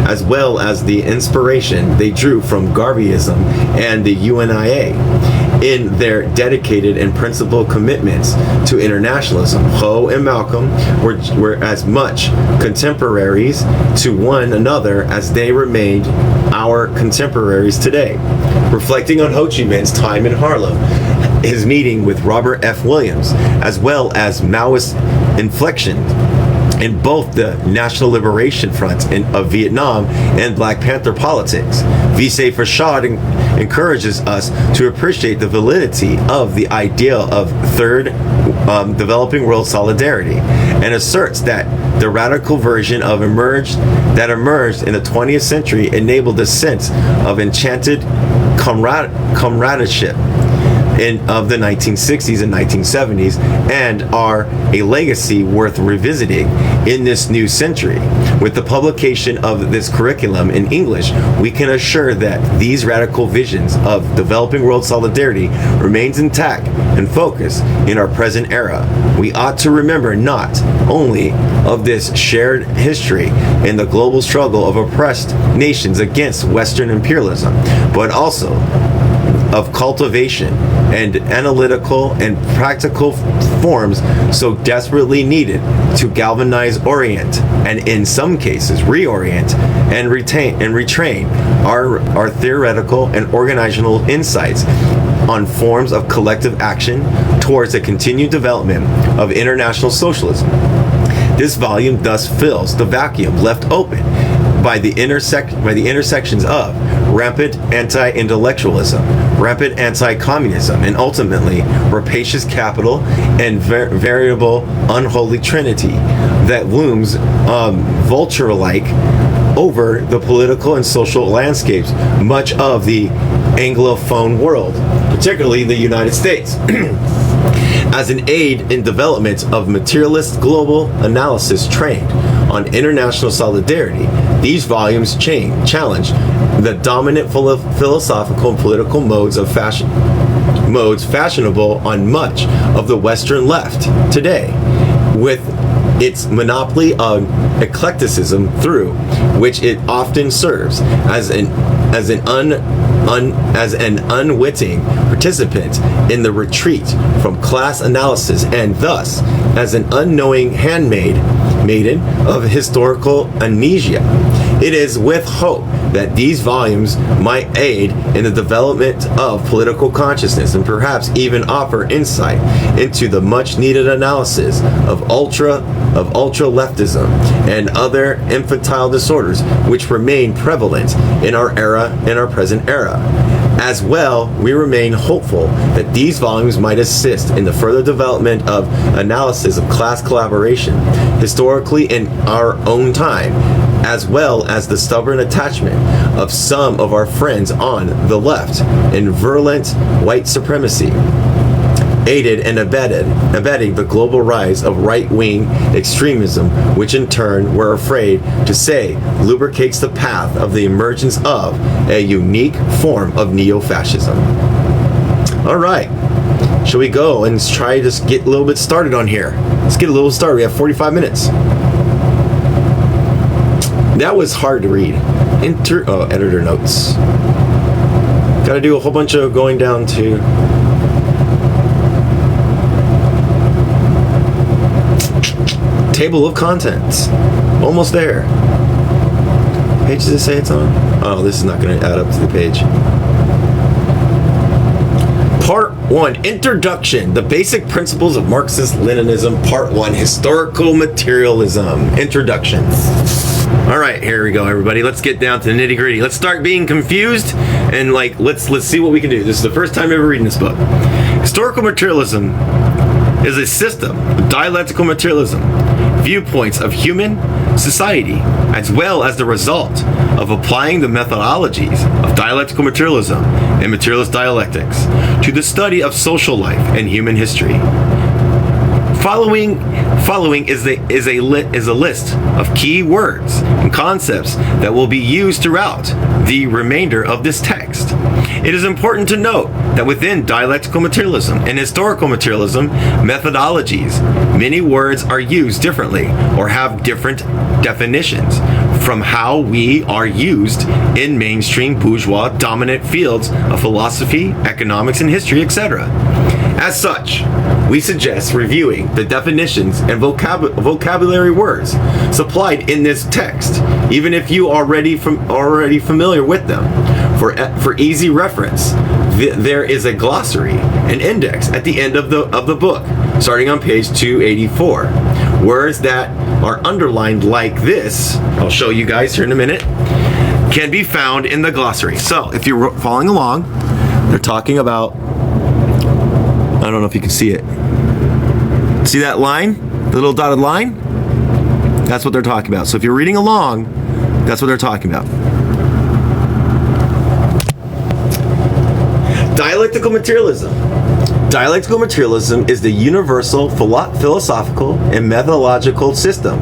Speaker 1: as well as the inspiration they drew from Garveyism and the UNIA. In their dedicated and principled commitments to internationalism, Ho and Malcolm were as much contemporaries to one another as they remained our contemporaries today. Reflecting on Ho Chi Minh's time in Harlem, his meeting with Robert F. Williams, as well as Maoist inflection in both the National Liberation Front of Vietnam and Black Panther politics, Vise Farshad encourages us to appreciate the validity of the ideal of third developing world solidarity, and asserts that the radical version of emerged in the 20th century enabled a sense of enchanted comradeship of the 1960s and 1970s, and are a legacy worth revisiting in this new century. With the publication of this curriculum in English, we can assure that these radical visions of developing world solidarity remains intact and focused in our present era. We ought to remember not only of this shared history in the global struggle of oppressed nations against Western imperialism, but also of cultivation and analytical and practical forms so desperately needed to galvanize, orient, and in some cases reorient and retrain our theoretical and organizational insights on forms of collective action towards the continued development of international socialism. This volume thus fills the vacuum left open by the intersections of rampant anti-intellectualism, rampant anti-communism, and ultimately rapacious capital and variable unholy trinity that looms vulture-like over the political and social landscapes much of the Anglophone world, particularly the United States. As an aid in development of materialist global analysis trained on international solidarity, these volumes challenge the dominant philosophical and political modes fashionable on much of the Western left today, with its monopoly on eclecticism through which it often serves as an unwitting participant in the retreat from class analysis, and thus as an unknowing maiden of historical amnesia. It is with hope that these volumes might aid in the development of political consciousness and perhaps even offer insight into the much needed analysis of ultra leftism and other infantile disorders which remain prevalent in our present era. As well, we remain hopeful that these volumes might assist in the further development of analysis of class collaboration historically in our own time, as well as the stubborn attachment of some of our friends on the left in virulent white supremacy, aided and abetting the global rise of right-wing extremism, which in turn, we're afraid to say, lubricates the path of the emergence of a unique form of neo-fascism. All right, shall we go and try to get a little bit started on here? Let's get a little started. We have 45 minutes. That was hard to read. Editor notes. Got to do a whole bunch of going down to table of contents. Almost there. Page does it say it's on? Oh, this is not going to add up to the page. Part 1, Introduction, the Basic Principles of Marxist-Leninism, Part 1, Historical Materialism, Introduction. All right, here we go, everybody. Let's get down to the nitty-gritty. Let's start being confused, and let's see what we can do. This is the first time ever reading this book. Historical materialism is a system of dialectical materialism, viewpoints of human society, as well as the result of applying the methodologies of dialectical materialism and materialist dialectics to the study of social life and human history. Following is a list of key words and concepts that will be used throughout the remainder of this text. It is important to note that within dialectical materialism and historical materialism methodologies, many words are used differently or have different definitions from how we are used in mainstream bourgeois dominant fields of philosophy, economics, and history, etc. As such, we suggest reviewing the definitions and vocabulary words supplied in this text, even if you are already familiar with them. For easy reference, there is a glossary, an index at the end of the book, starting on page 284. Words that are underlined like this, I'll show you guys here in a minute, can be found in the glossary. So if you're following along, they're talking about, I don't know if you can see it. See that line? The little dotted line? That's what they're talking about. So if you're reading along, that's what they're talking about. Dialectical materialism. Dialectical materialism is the universal philosophical and methodological system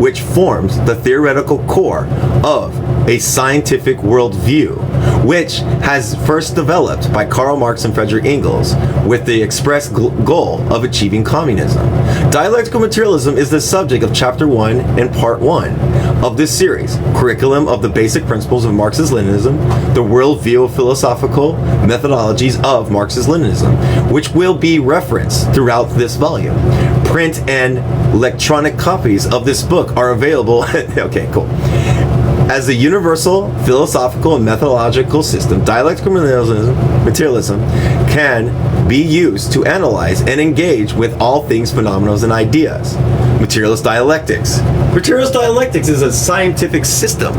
Speaker 1: which forms the theoretical core of a scientific worldview, which has first developed by Karl Marx and Friedrich Engels with the express goal of achieving communism. Dialectical materialism is the subject of Chapter 1 and Part 1 of this series, Curriculum of the Basic Principles of Marxist-Leninism, the Worldview of Philosophical Methodologies of Marxist-Leninism, which will be referenced throughout this volume. Print and electronic copies of this book are available. Okay, cool. As a universal philosophical and methodological system, dialectical materialism can be used to analyze and engage with all things, phenomena, and ideas. Materialist dialectics. Materialist dialectics is a scientific system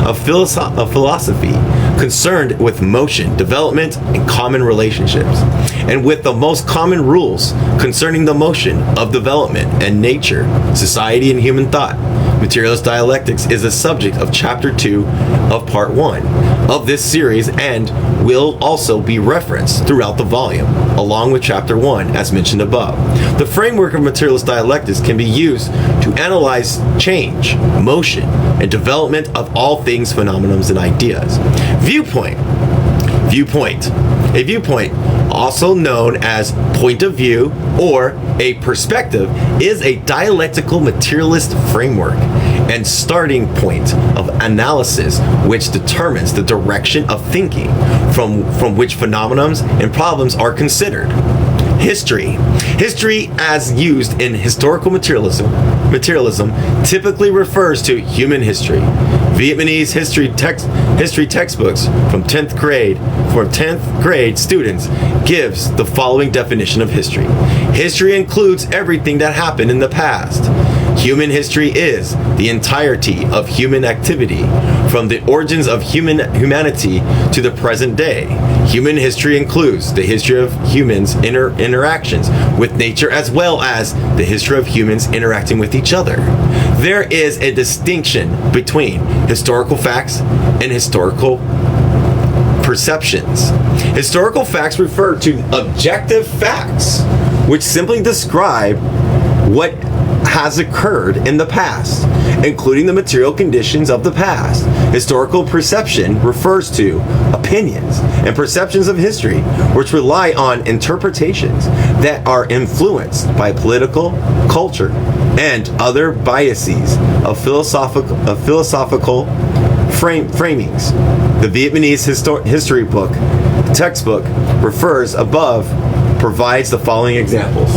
Speaker 1: of philosophy concerned with motion, development, and common relationships, and with the most common rules concerning the motion of development and nature, society, and human thought. Materialist dialectics is the subject of Chapter 2 of Part 1 of this series and will also be referenced throughout the volume, along with Chapter 1 as mentioned above. The framework of materialist dialectics can be used to analyze change, motion, and development of all things, phenomena, and ideas. Viewpoint. A viewpoint, also known as point of view or a perspective, is a dialectical materialist framework and starting point of analysis which determines the direction of thinking from which phenomena and problems are considered. History as used in historical materialism typically refers to human history. Vietnamese history textbooks from 10th grade students gives the following definition of history. History includes everything that happened in the past. Human history is the entirety of human activity, from the origins of humanity to the present day. Human history includes the history of humans' interactions with nature, as well as the history of humans interacting with each other. There is a distinction between historical facts and historical perceptions. Historical facts refer to objective facts, which simply describe what has occurred in the past, including the material conditions of the past. Historical perception refers to opinions and perceptions of history, which rely on interpretations that are influenced by political, culture, and other biases of philosophical framings. The Vietnamese history book, textbook, refers above, provides the following examples.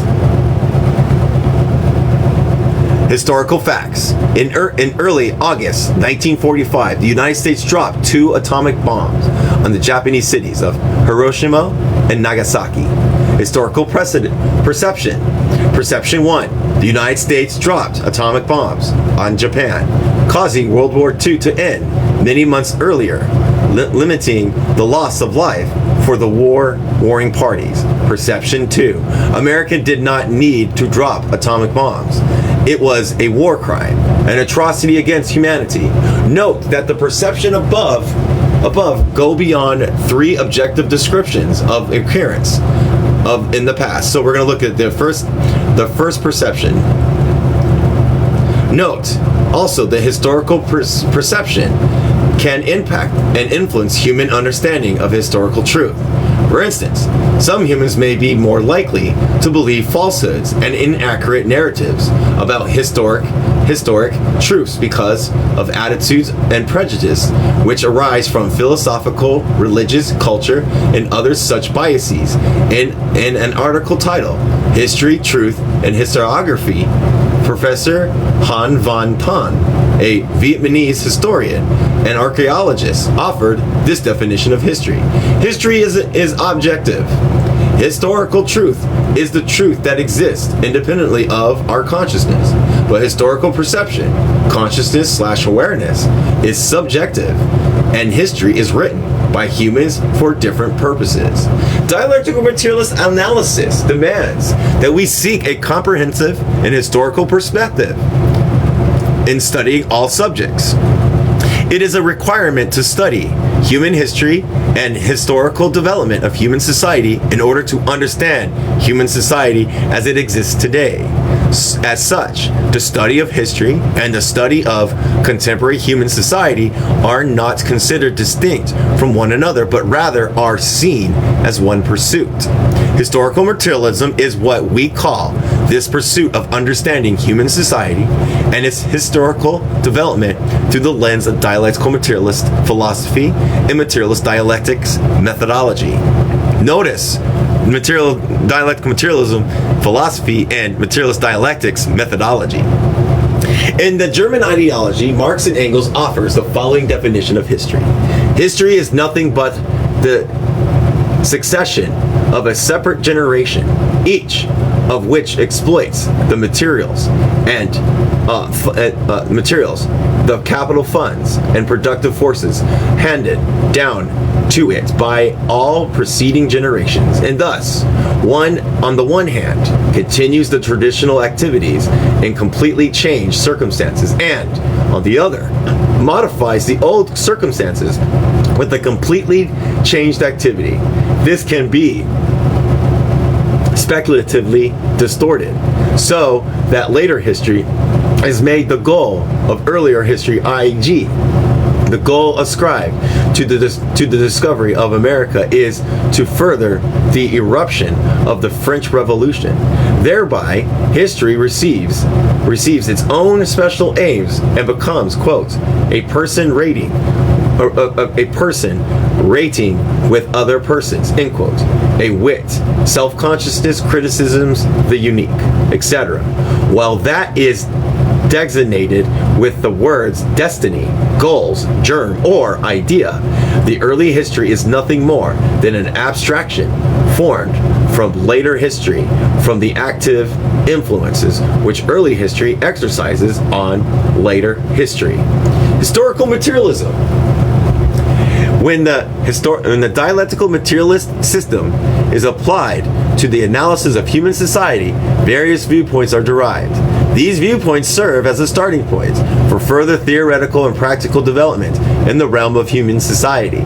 Speaker 1: Historical facts. In early August 1945, the United States dropped 2 atomic bombs on the Japanese cities of Hiroshima and Nagasaki. Historical perception. Perception 1. The United States dropped atomic bombs on Japan, causing World War II to end many months earlier, limiting the loss of life for the warring parties. Perception 2. America did not need to drop atomic bombs. It was a war crime, an atrocity against humanity. Note that the perception above go beyond 3 objective descriptions of occurrence in the past. So we're going to look at the first perception. Note also the historical perception can impact and influence human understanding of historical truth. For instance, some humans may be more likely to believe falsehoods and inaccurate narratives about historic truths because of attitudes and prejudice which arise from philosophical, religious, culture, and other such biases. In an article titled History, Truth, and Historiography, Professor Han Van Tan, a Vietnamese historian and archaeologist, offered this definition of history. History is objective. Historical truth is the truth that exists independently of our consciousness. But historical perception, consciousness/awareness, is subjective, and history is written by humans for different purposes. Dialectical materialist analysis demands that we seek a comprehensive and historical perspective in studying all subjects. It is a requirement to study human history and historical development of human society in order to understand human society as it exists today. As such, the study of history and the study of contemporary human society are not considered distinct from one another, but rather are seen as one pursuit. Historical materialism is what we call this pursuit of understanding human society and its historical development through the lens of dialectical materialist philosophy and materialist dialectics methodology. Notice dialectical materialism philosophy and materialist dialectics methodology. In the German ideology, Marx and Engels offers the following definition of history. History is nothing but the succession of a separate generation, each of which exploits the materials, the capital funds and productive forces handed down to it by all preceding generations, and thus, on the one hand, continues the traditional activities in completely changed circumstances, and on the other, modifies the old circumstances with a completely changed activity. This can be speculatively distorted, so that later history is made the goal of earlier history, i.e., the goal ascribed to the discovery of America is to further the eruption of the French Revolution. Thereby, history receives its own special aims and becomes, quote, a person rating with other persons, end quote, a wit, self-consciousness, criticisms, the unique, etc. While that is designated with the words destiny, goals, germ, or idea, the early history is nothing more than an abstraction formed from later history, from the active influences which early history exercises on later history. Historical materialism. When the dialectical materialist system is applied to the analysis of human society, various viewpoints are derived. These viewpoints serve as a starting point for further theoretical and practical development in the realm of human society.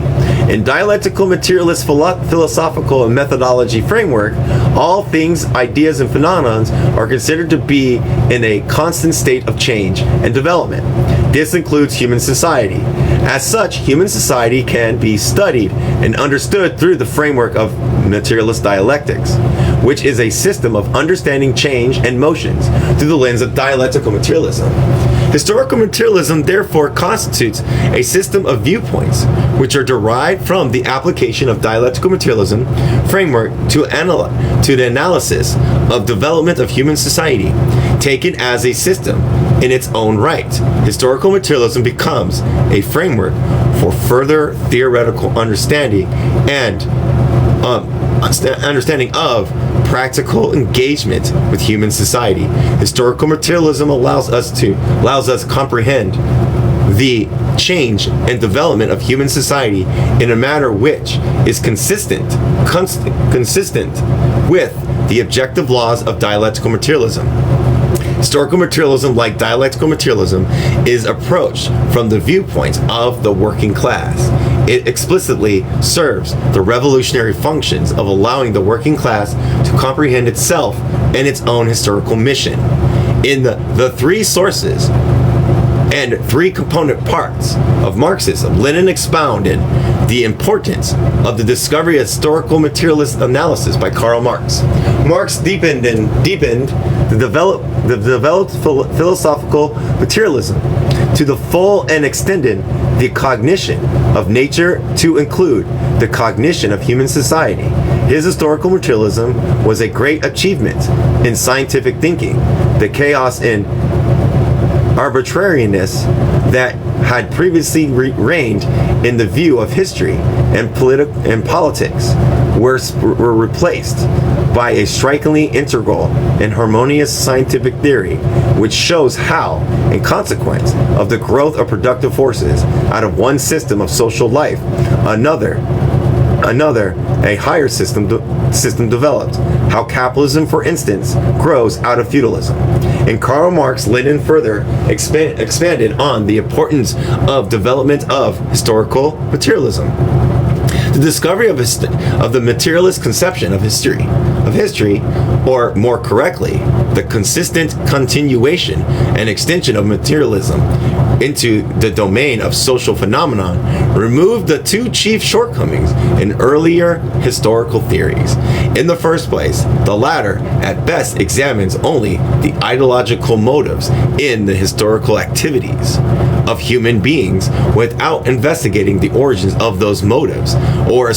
Speaker 1: In dialectical materialist philosophical and methodology framework, all things, ideas, and phenomena are considered to be in a constant state of change and development. This includes human society. As such, human society can be studied and understood through the framework of materialist dialectics, which is a system of understanding change and motions through the lens of dialectical materialism. Historical materialism therefore constitutes a system of viewpoints which are derived from the application of dialectical materialism framework to the analysis of development of human society, taken as a system in its own right. Historical materialism becomes a framework for further theoretical understanding and understanding of practical engagement with human society. Historical materialism allows us to comprehend the change and development of human society in a manner which is consistent with the objective laws of dialectical materialism. Historical materialism, like dialectical materialism, is approached from the viewpoint of the working class. It explicitly serves the revolutionary functions of allowing the working class to comprehend itself and its own historical mission. In the three sources and three component parts of Marxism, Lenin expounded the importance of the discovery of historical materialist analysis by Karl Marx. Marx deepened the developed philosophical materialism to the full and extended the cognition of nature to include the cognition of human society. His historical materialism was a great achievement in scientific thinking. The chaos and arbitrariness that had previously reigned in the view of history and politics were replaced by a strikingly integral and harmonious scientific theory, which shows how, in consequence of the growth of productive forces out of one system of social life, another, a higher system developed. How capitalism, for instance, grows out of feudalism. In Karl Marx, Lenin further expanded on the importance of development of historical materialism. The discovery of the materialist conception of history of history, or more correctly, the consistent continuation and extension of materialism into the domain of social phenomenon, removed the two chief shortcomings in earlier historical theories. In the first place, the latter at best examines only the ideological motives in the historical activities of human beings without investigating the origins of those motives or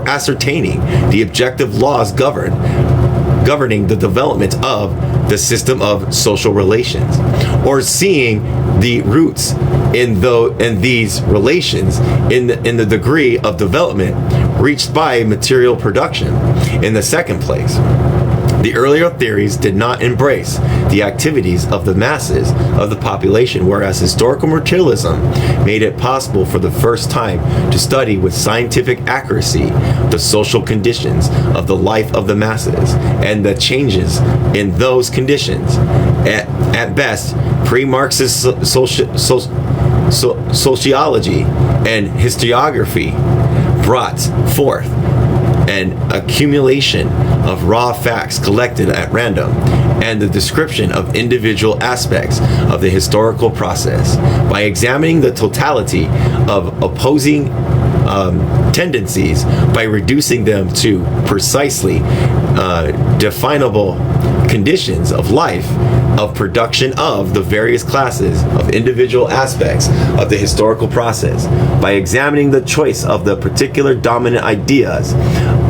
Speaker 1: ascertaining the objective laws governing the development of the system of social relations, or seeing the roots in these relations in the degree of development reached by material production. In the second place, the earlier theories did not embrace the activities of the masses of the population, whereas historical materialism made it possible for the first time to study with scientific accuracy the social conditions of the life of the masses and the changes in those conditions. At best, pre-Marxist sociology and historiography brought forth an accumulation of raw facts collected at random and the description of individual aspects of the historical process. By examining the totality of opposing tendencies, by reducing them to precisely definable conditions of life, of production of the various classes of individual aspects of the historical process, by examining the choice of the particular dominant ideas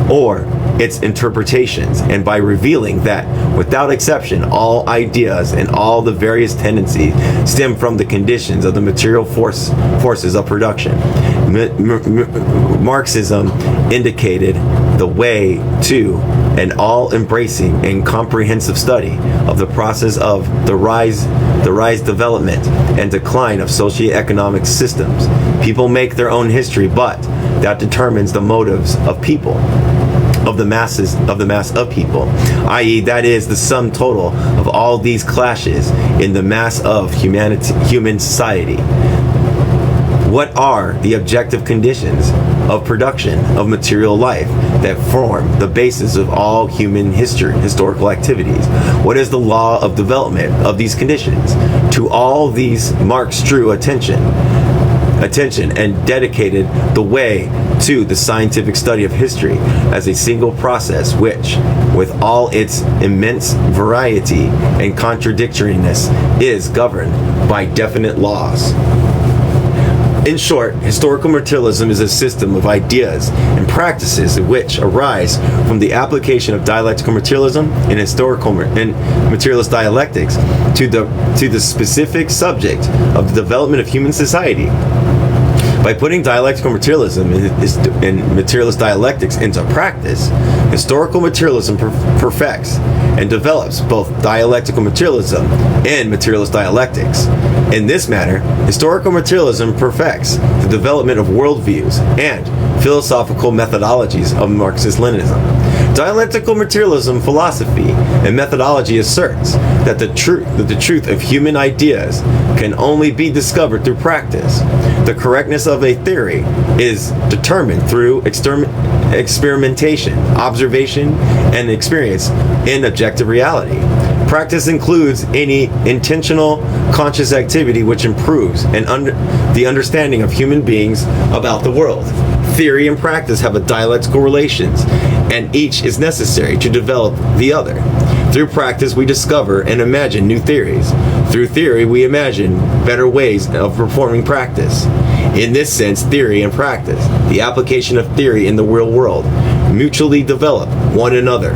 Speaker 1: or its interpretations, and by revealing that, without exception, all ideas and all the various tendencies stem from the conditions of the material forces of production. Marxism indicated the way to an all-embracing and comprehensive study of the process of the rise, development, and decline of socioeconomic systems. People make their own history, but that determines the motives of people, of the mass of people, i.e., that is the sum total of all these clashes in the mass of human society. What are the objective conditions of production of material life that form the basis of all human historical activities? What is the law of development of these conditions? To all these, Marx drew attention and dedicated the way to the scientific study of history as a single process which, with all its immense variety and contradictoriness, is governed by definite laws. In short, historical materialism is a system of ideas and practices which arise from the application of dialectical materialism and materialist dialectics to the specific subject of the development of human society. By putting dialectical materialism and materialist dialectics into practice, historical materialism perfects and develops both dialectical materialism and materialist dialectics. In this manner, historical materialism perfects the development of worldviews and philosophical methodologies of Marxist-Leninism. Dialectical materialism philosophy and methodology asserts that the truth of human ideas can only be discovered through practice. The correctness of a theory is determined through experimentation, observation, and experience in objective reality. Practice includes any intentional, conscious activity which improves the understanding of human beings about the world. Theory and practice have a dialectical relations, and each is necessary to develop the other. Through practice, we discover and imagine new theories. Through theory, we imagine better ways of performing practice. In this sense, theory and practice, the application of theory in the real world, mutually develop one another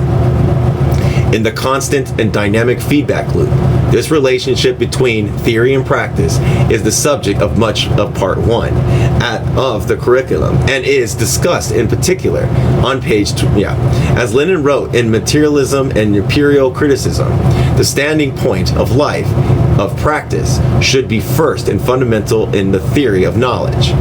Speaker 1: in the constant and dynamic feedback loop. This relationship between theory and practice is the subject of much of part 1 of the curriculum and is discussed in particular on page 2. As Lenin wrote in Materialism and Imperial Criticism, the standing point of life of practice should be first and fundamental in the theory of knowledge.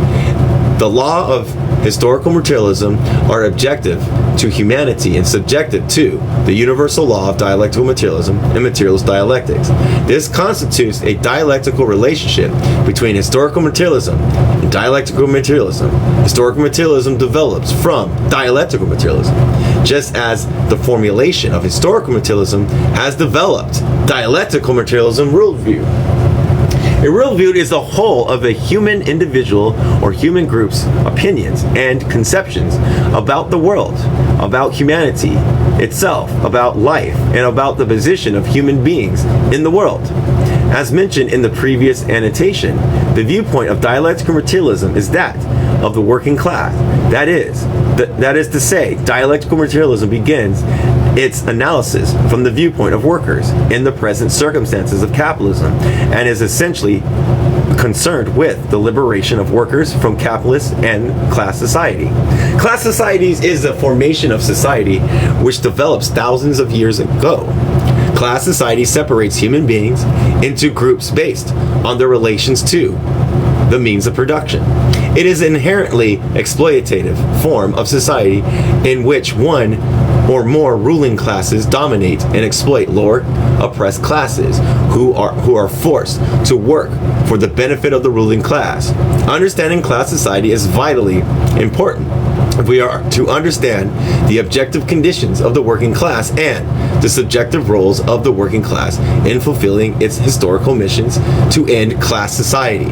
Speaker 1: The law of historical materialism are objective to humanity and subjective to the universal law of dialectical materialism and materialist dialectics. This constitutes a dialectical relationship between historical materialism and dialectical materialism. Historical materialism develops from dialectical materialism, just as the formulation of historical materialism has developed dialectical materialism worldview. A worldview is the whole of a human individual or human group's opinions and conceptions about the world, about humanity itself, about life, and about the position of human beings in the world. As mentioned in the previous annotation, the viewpoint of dialectical materialism is that of the working class. That is to say, dialectical materialism begins its analysis from the viewpoint of workers in the present circumstances of capitalism and is essentially concerned with the liberation of workers from capitalist and class society. Class societies is the formation of society which develops thousands of years ago. Class society separates human beings into groups based on their relations to the means of production. It is an inherently exploitative form of society in which one or more ruling classes dominate and exploit lower oppressed classes who are forced to work for the benefit of the ruling class. Understanding class society is vitally important if we are to understand the objective conditions of the working class and the subjective roles of the working class in fulfilling its historical missions to end class society.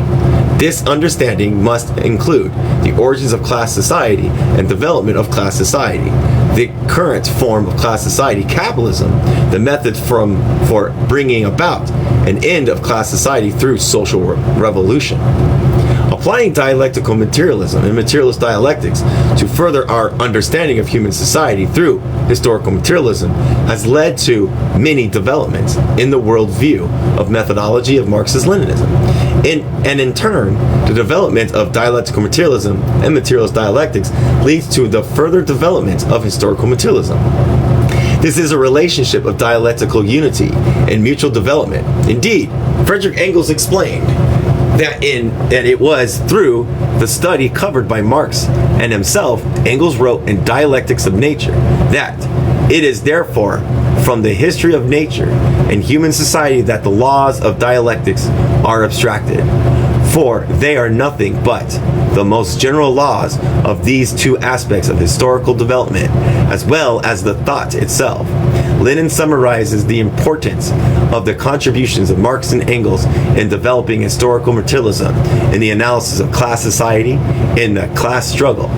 Speaker 1: This understanding must include the origins of class society and development of class society, the current form of class society, capitalism, the method for bringing about an end of class society through social revolution. Applying dialectical materialism and materialist dialectics to further our understanding of human society through historical materialism has led to many developments in the worldview of methodology of Marxist-Leninism. In turn, the development of dialectical materialism and materialist dialectics leads to the further development of historical materialism. This is a relationship of dialectical unity and mutual development. Indeed, Frederick Engels explained that it was through the study covered by Marx and himself, Engels wrote in Dialectics of Nature that it is therefore from the history of nature and human society that the laws of dialectics are abstracted, for they are nothing but the most general laws of these two aspects of historical development, as well as the thought itself. Lenin summarizes the importance of the contributions of Marx and Engels in developing historical materialism in the analysis of class society in the class struggle.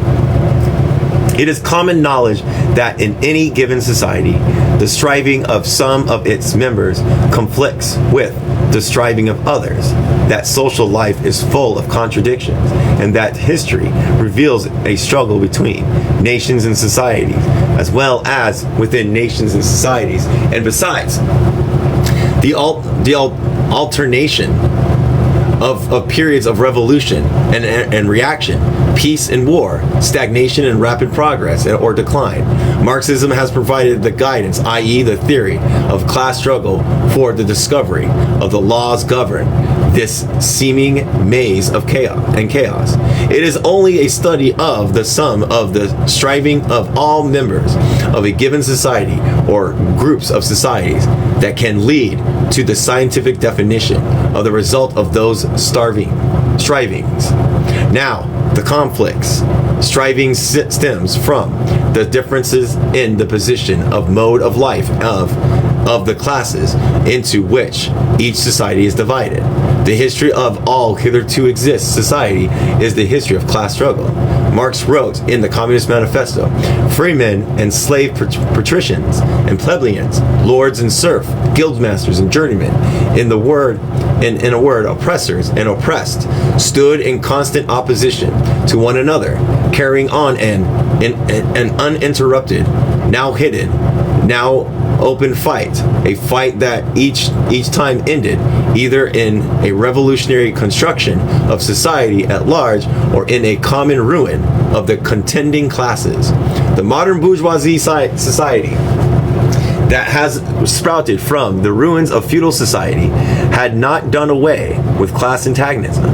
Speaker 1: It is common knowledge that in any given society, the striving of some of its members conflicts with the striving of others, that social life is full of contradictions, and that history reveals a struggle between nations and societies, as well as within nations and societies. And besides, the alternation of periods of revolution and reaction, peace and war, stagnation and rapid progress or decline. Marxism has provided the guidance, i.e. the theory of class struggle, for the discovery of the laws govern this seeming maze of chaos. It is only a study of the sum of the striving of all members of a given society or groups of societies that can lead to the scientific definition of the result of those strivings. Now, the conflicts. Striving stems from the differences in the position of mode of life of the classes into which each society is divided. The history of all hitherto exist society is the history of class struggle. Marx wrote in the Communist Manifesto, freemen and slave patricians and plebeians, lords and serf, guildmasters and journeymen, in a word, oppressors and oppressed, stood in constant opposition to one another, carrying on an uninterrupted, now hidden, now open fight, a fight that each time ended either in a revolutionary construction of society at large or in a common ruin of the contending classes. The modern bourgeoisie society that has sprouted from the ruins of feudal society had not done away with class antagonism.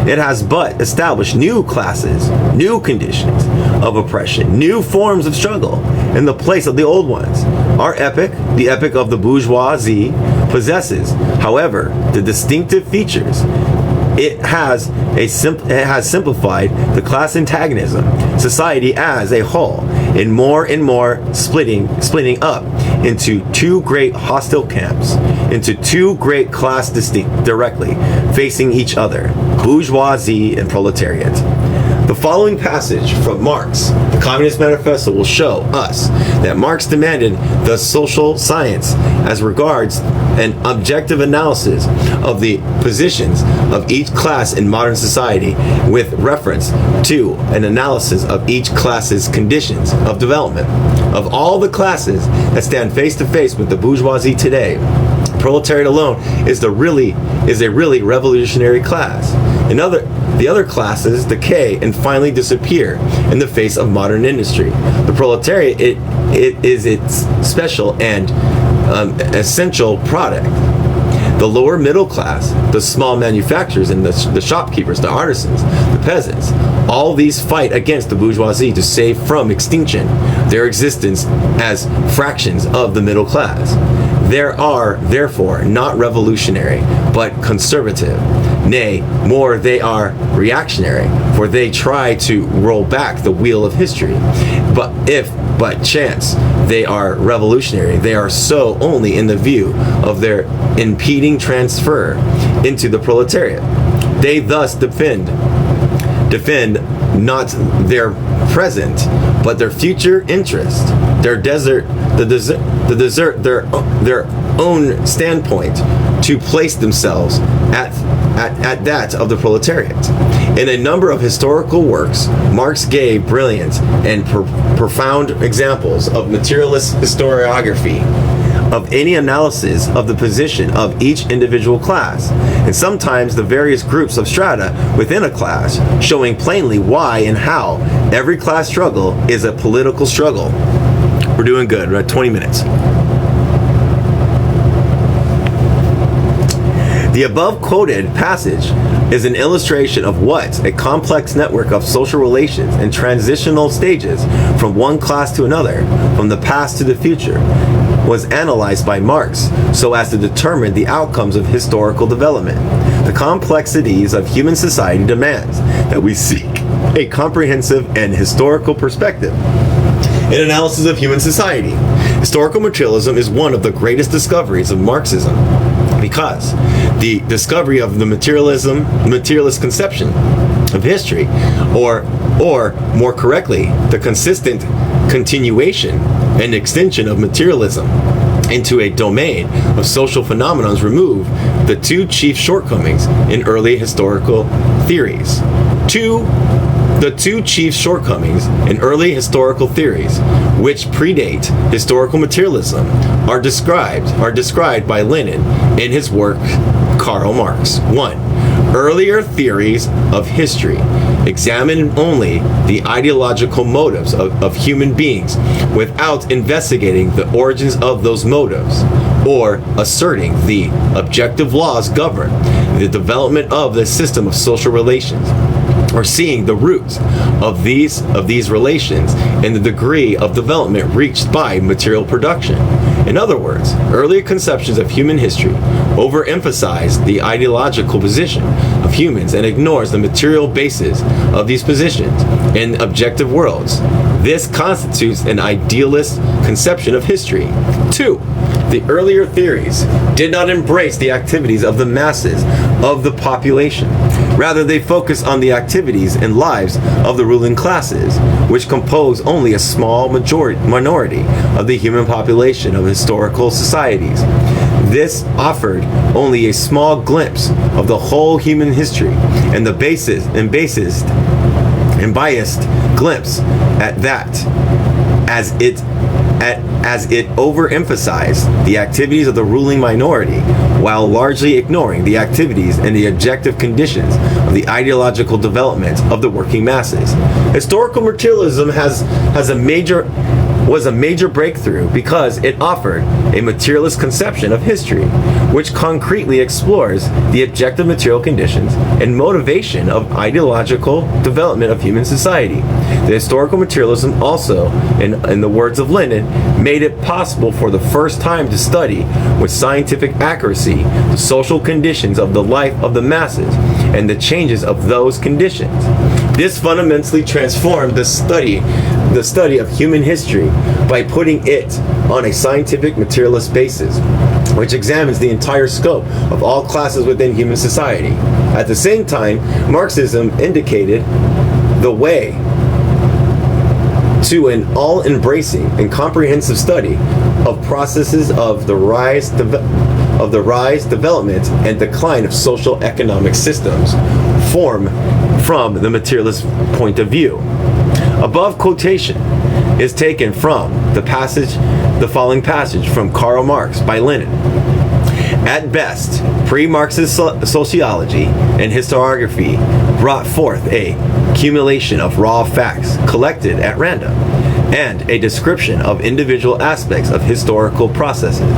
Speaker 1: It has but established new classes, new conditions of oppression, new forms of struggle in the place of the old ones. Our epic, the epic of the bourgeoisie, possesses, however, the distinctive features. It has simplified the class antagonism, society as a whole, and more splitting up into two great hostile camps, into two great class directly facing each other, bourgeoisie and proletariat. The following passage from Marx, the Communist Manifesto, will show us that Marx demanded the social science as regards an objective analysis of the positions of each class in modern society with reference to an analysis of each class's conditions of development. Of all the classes that stand face to face with the bourgeoisie today, proletariat alone is a really revolutionary class. The other classes decay and finally disappear in the face of modern industry. The proletariat it is its special and essential product. The lower middle class, the small manufacturers and the shopkeepers, the artisans, the peasants, all these fight against the bourgeoisie to save from extinction their existence as fractions of the middle class. They are, therefore, not revolutionary, but conservative. Nay, more, they are reactionary, for they try to roll back the wheel of history. But if, by chance, they are revolutionary, they are so only in the view of their impeding transfer into the proletariat. They thus defend not their present, but their future interest, their their own standpoint, to place themselves at that of the proletariat. In a number of historical works, Marx gave brilliant and profound examples of materialist historiography, of any analysis of the position of each individual class, and sometimes the various groups of strata within a class, showing plainly why and how every class struggle is a political struggle. We're doing good. We're at 20 minutes. The above quoted passage is an illustration of what a complex network of social relations and transitional stages from one class to another, from the past to the future, was analyzed by Marx so as to determine the outcomes of historical development. The complexities of human society demands that we seek a comprehensive and historical perspective in analysis of human society. Historical materialism is one of the greatest discoveries of Marxism, because the discovery of the materialist conception of history, or more correctly, the consistent continuation and extension of materialism into a domain of social phenomena, remove the two chief shortcomings in early historical theories. The two chief shortcomings in early historical theories, which predate historical materialism, are described by Lenin in his work Karl Marx. 1. Earlier theories of history examine only the ideological motives of human beings without investigating the origins of those motives, or asserting the objective laws govern the development of the system of social relations, or seeing the roots of these relations and the degree of development reached by material production. In other words, earlier conceptions of human history overemphasize the ideological position of humans and ignores the material basis of these positions in objective worlds. This constitutes an idealist conception of history. 2. The earlier theories did not embrace the activities of the masses of the population. Rather, they focus on the activities and lives of the ruling classes, which compose only a small minority of the human population of historical societies. This offered only a small glimpse of the whole human history, and the biased glimpse at that, as it overemphasized the activities of the ruling minority while largely ignoring the activities and the objective conditions of the ideological development of the working masses. Historical materialism has a major was a major breakthrough because it offered a materialist conception of history, which concretely explores the objective material conditions and motivation of ideological development of human society. The historical materialism also, in the words of Lenin, made it possible for the first time to study with scientific accuracy the social conditions of the life of the masses and the changes of those conditions. This fundamentally transformed the study of human history by putting it on a scientific materialist basis, which examines the entire scope of all classes within human society. At the same time, Marxism indicated the way to an all-embracing and comprehensive study of processes of the rise, development, and decline of social economic systems formed from the materialist point of view. Above quotation is taken from the following passage from Karl Marx by Lenin. At best, pre-Marxist sociology and historiography brought forth a accumulation of raw facts collected at random, and a description of individual aspects of historical processes.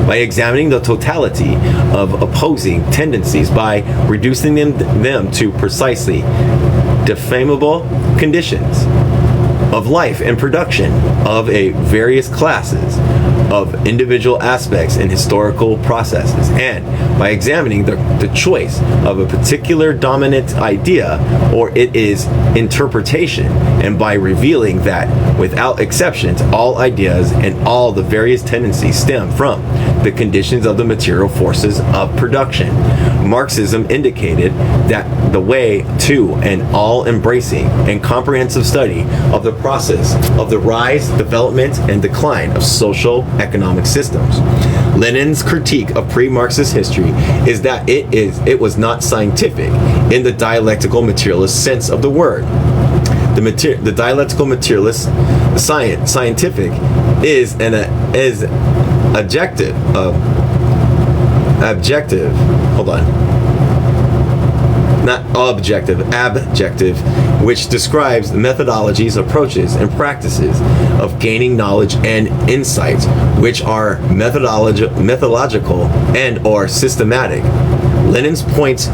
Speaker 1: By examining the totality of opposing tendencies, by reducing them to precisely definable conditions of life and production of a various classes of individual aspects in historical processes, and by examining the choice of a particular dominant idea or its interpretation, and by revealing that without exceptions all ideas and all the various tendencies stem from the conditions of the material forces of production. Marxism indicated that the way to an all-embracing and comprehensive study of the process of the rise, development, and decline of social economic systems. Lenin's critique of pre-Marxist history is that it was not scientific in the dialectical materialist sense of the word. The dialectical materialist scientific is objective, which describes methodologies, approaches, and practices of gaining knowledge and insights, which are methodological and or systematic. Lenin points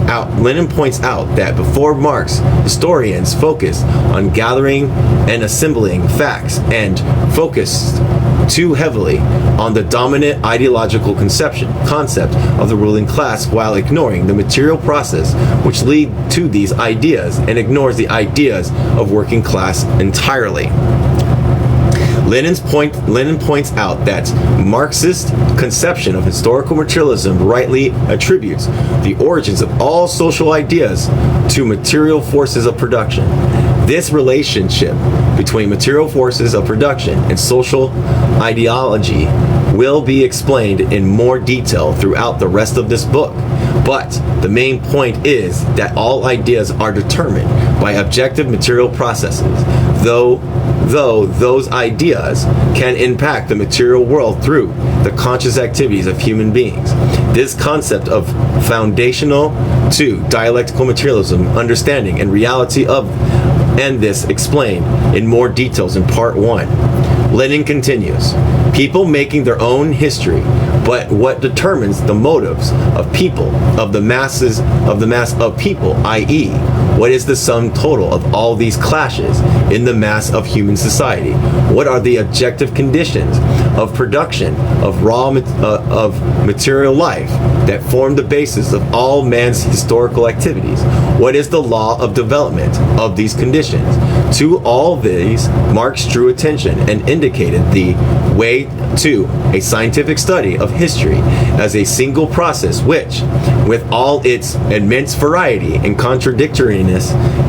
Speaker 1: out that before Marx, historians focused on gathering and assembling facts and focused too heavily on the dominant ideological concept of the ruling class, while ignoring the material process which lead to these ideas, and ignores the ideas of working class entirely. Lenin points out that Marxist conception of historical materialism rightly attributes the origins of all social ideas to material forces of production. This relationship between material forces of production and social ideology will be explained in more detail throughout the rest of this book, but the main point is that all ideas are determined by objective material processes, though those ideas can impact the material world through the conscious activities of human beings. This concept of foundational to dialectical materialism understanding and reality of, and this explained in more details in part 1. Lenin continues, people making their own history, but what determines the motives of people, of the mass of people, i.e., what is the sum total of all these clashes in the mass of human society? What are the objective conditions of production of of material life that form the basis of all man's historical activities? What is the law of development of these conditions? To all these, Marx drew attention and indicated the way to a scientific study of history as a single process which, with all its immense variety and contradictoriness,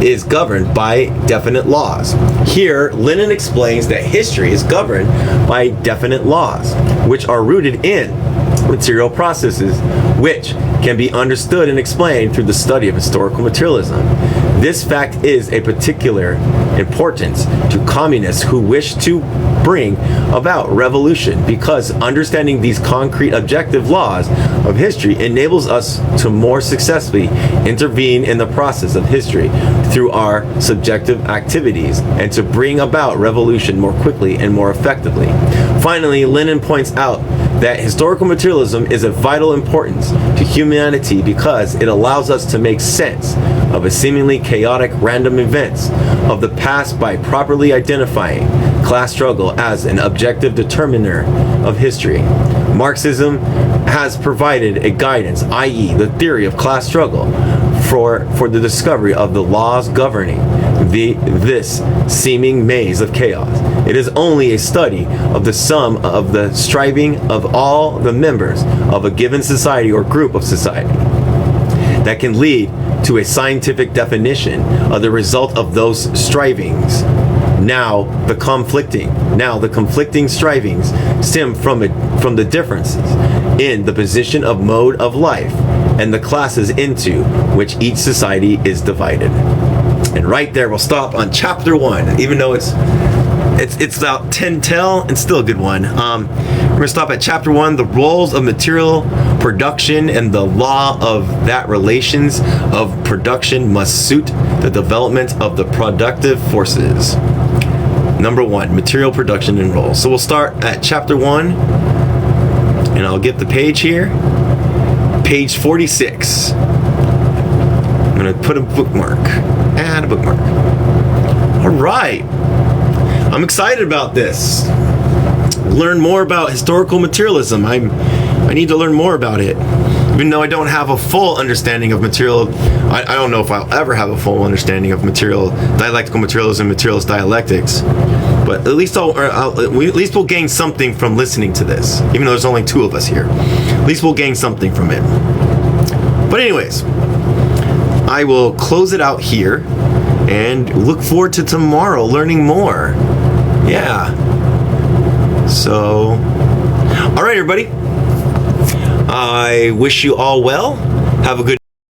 Speaker 1: is governed by definite laws. Here, Lenin explains that history is governed by definite laws, which are rooted in material processes, which, can be understood and explained through the study of historical materialism. This fact is a particular importance to communists who wish to bring about revolution, because understanding these concrete objective laws of history enables us to more successfully intervene in the process of history through our subjective activities and to bring about revolution more quickly and more effectively. Finally, Lenin points out that historical materialism is of vital importance to humanity because it allows us to make sense of a seemingly chaotic random events of the past by properly identifying class struggle as an objective determiner of history. Marxism has provided a guidance, i.e. the theory of class struggle, for the discovery of the laws governing this seeming maze of chaos. It is only a study of the sum of the striving of all the members of a given society or group of society that can lead to a scientific definition of the result of those strivings. Now the conflicting strivings stem from the differences in the position of mode of life and the classes into which each society is divided. And right there we'll stop on chapter 1, even though it's about 10 tell and still a good one. We're gonna stop at chapter 1, the roles of material production and the law of that relations of production must suit the development of the productive forces. Number 1, material production and roles. So we'll start at chapter 1, and I'll get the page here. Page 46. I'm gonna put a bookmark. Add a bookmark. All right. I'm excited about this. Learn more about historical materialism. I need to learn more about it. Even though I don't have a full understanding of material, I don't know if I'll ever have a full understanding of dialectical materialism, materialist dialectics. But at least we'll gain something from listening to this. Even though there's only 2 of us here, at least we'll gain something from it. But anyways, I will close it out here and look forward to tomorrow learning more. Yeah. So, all right, everybody. I wish you all well. Have a good